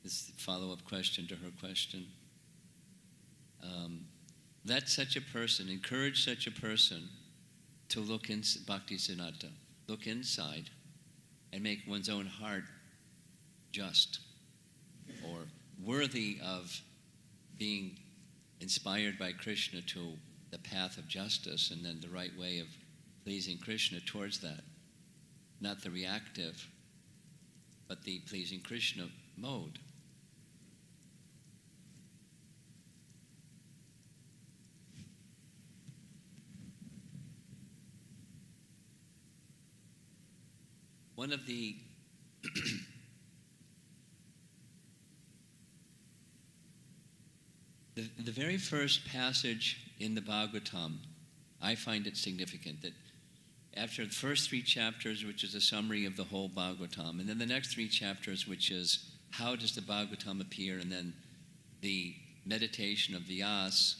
this follow-up question to her question. Let such a person, encourage such a person to look in Bhakti Siddhanta, look inside and make one's own heart just or worthy of being inspired by Krishna to the path of justice, and then the right way of pleasing Krishna towards that. Not the reactive, but the pleasing Krishna mode. One of the the very first passage in the Bhagavatam, I find it significant that after the first 3 chapters, which is a summary of the whole Bhagavatam, and then the next 3 chapters, which is how does the Bhagavatam appear, and then the meditation of Vyas,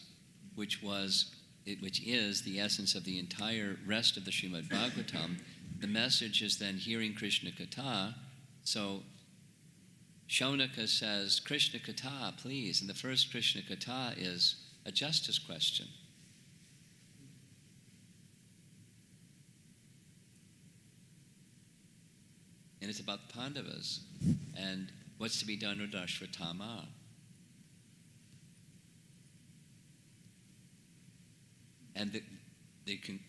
which is the essence of the entire rest of the Srimad Bhagavatam. The message is then hearing Krishna Katha. So Shaunaka says, Krishna Katha, please. And the first Krishna Katha is a justice question. And it's about the Pandavas and what's to be done with Ashvatthama. And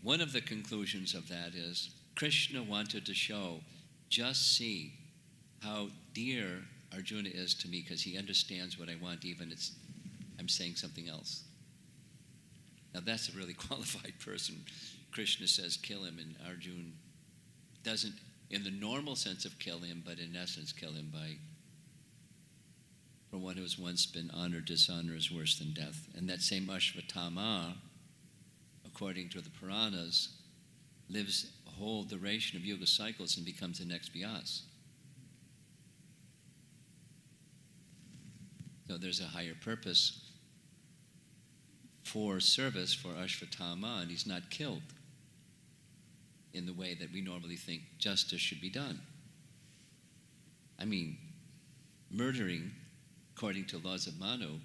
one of the conclusions of that is Krishna wanted to show, just see how dear Arjuna is to me, because he understands what I want, even I'm saying something else. Now that's a really qualified person. Krishna says kill him, and Arjuna doesn't in the normal sense of kill him, but in essence kill him for one who has once been honored, dishonor is worse than death. And that same Ashvatthama, according to the Puranas, lives a whole duration of yuga cycles and becomes the next Vyas. So there's a higher purpose for service for Ashvatthama, and he's not killed in the way that we normally think justice should be done. I mean, murdering, according to laws of Manu,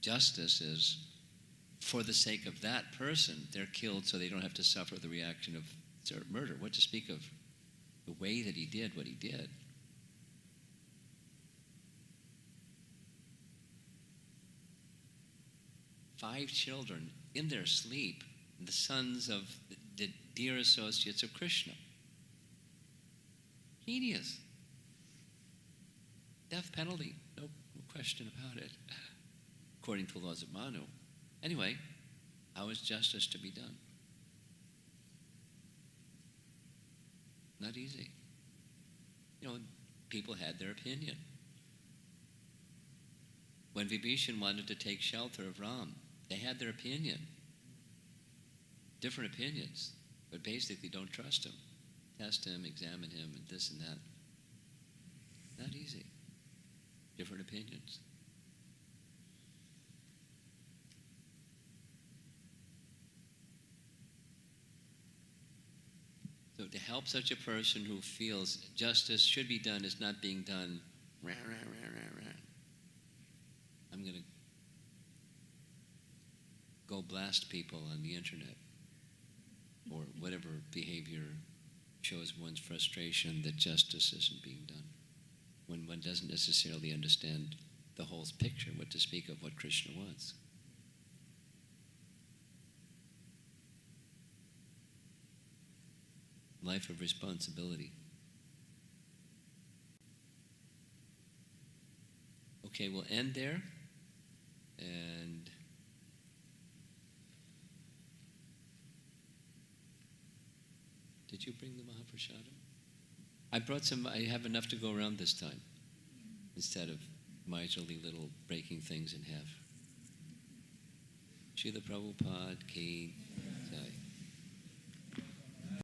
justice is for the sake of that person. They're killed so they don't have to suffer the reaction of murder. What to speak of the way that he did what he did. Five children in their sleep, the sons of the dear associates of Krishna. Hideous. Death penalty, no question about it, according to the laws of Manu. Anyway, how is justice to be done? Not easy. People had their opinion. When Vibhishan wanted to take shelter of Ram, they had their opinion. Different opinions, but basically don't trust him. Test him, examine him, and this and that. Not easy. Different opinions. So to help such a person who feels justice should be done is not being done, rah, rah, rah, rah, rah. I'm going to go blast people on the internet or whatever behavior shows one's frustration that justice isn't being done when one doesn't necessarily understand the whole picture, what to speak of what Krishna wants. Life of responsibility. Okay, we'll end there. And did you bring the Mahaprashadam? I brought some. I have enough to go around this time, instead of miserly little breaking things in half. Srila Prabhupada ki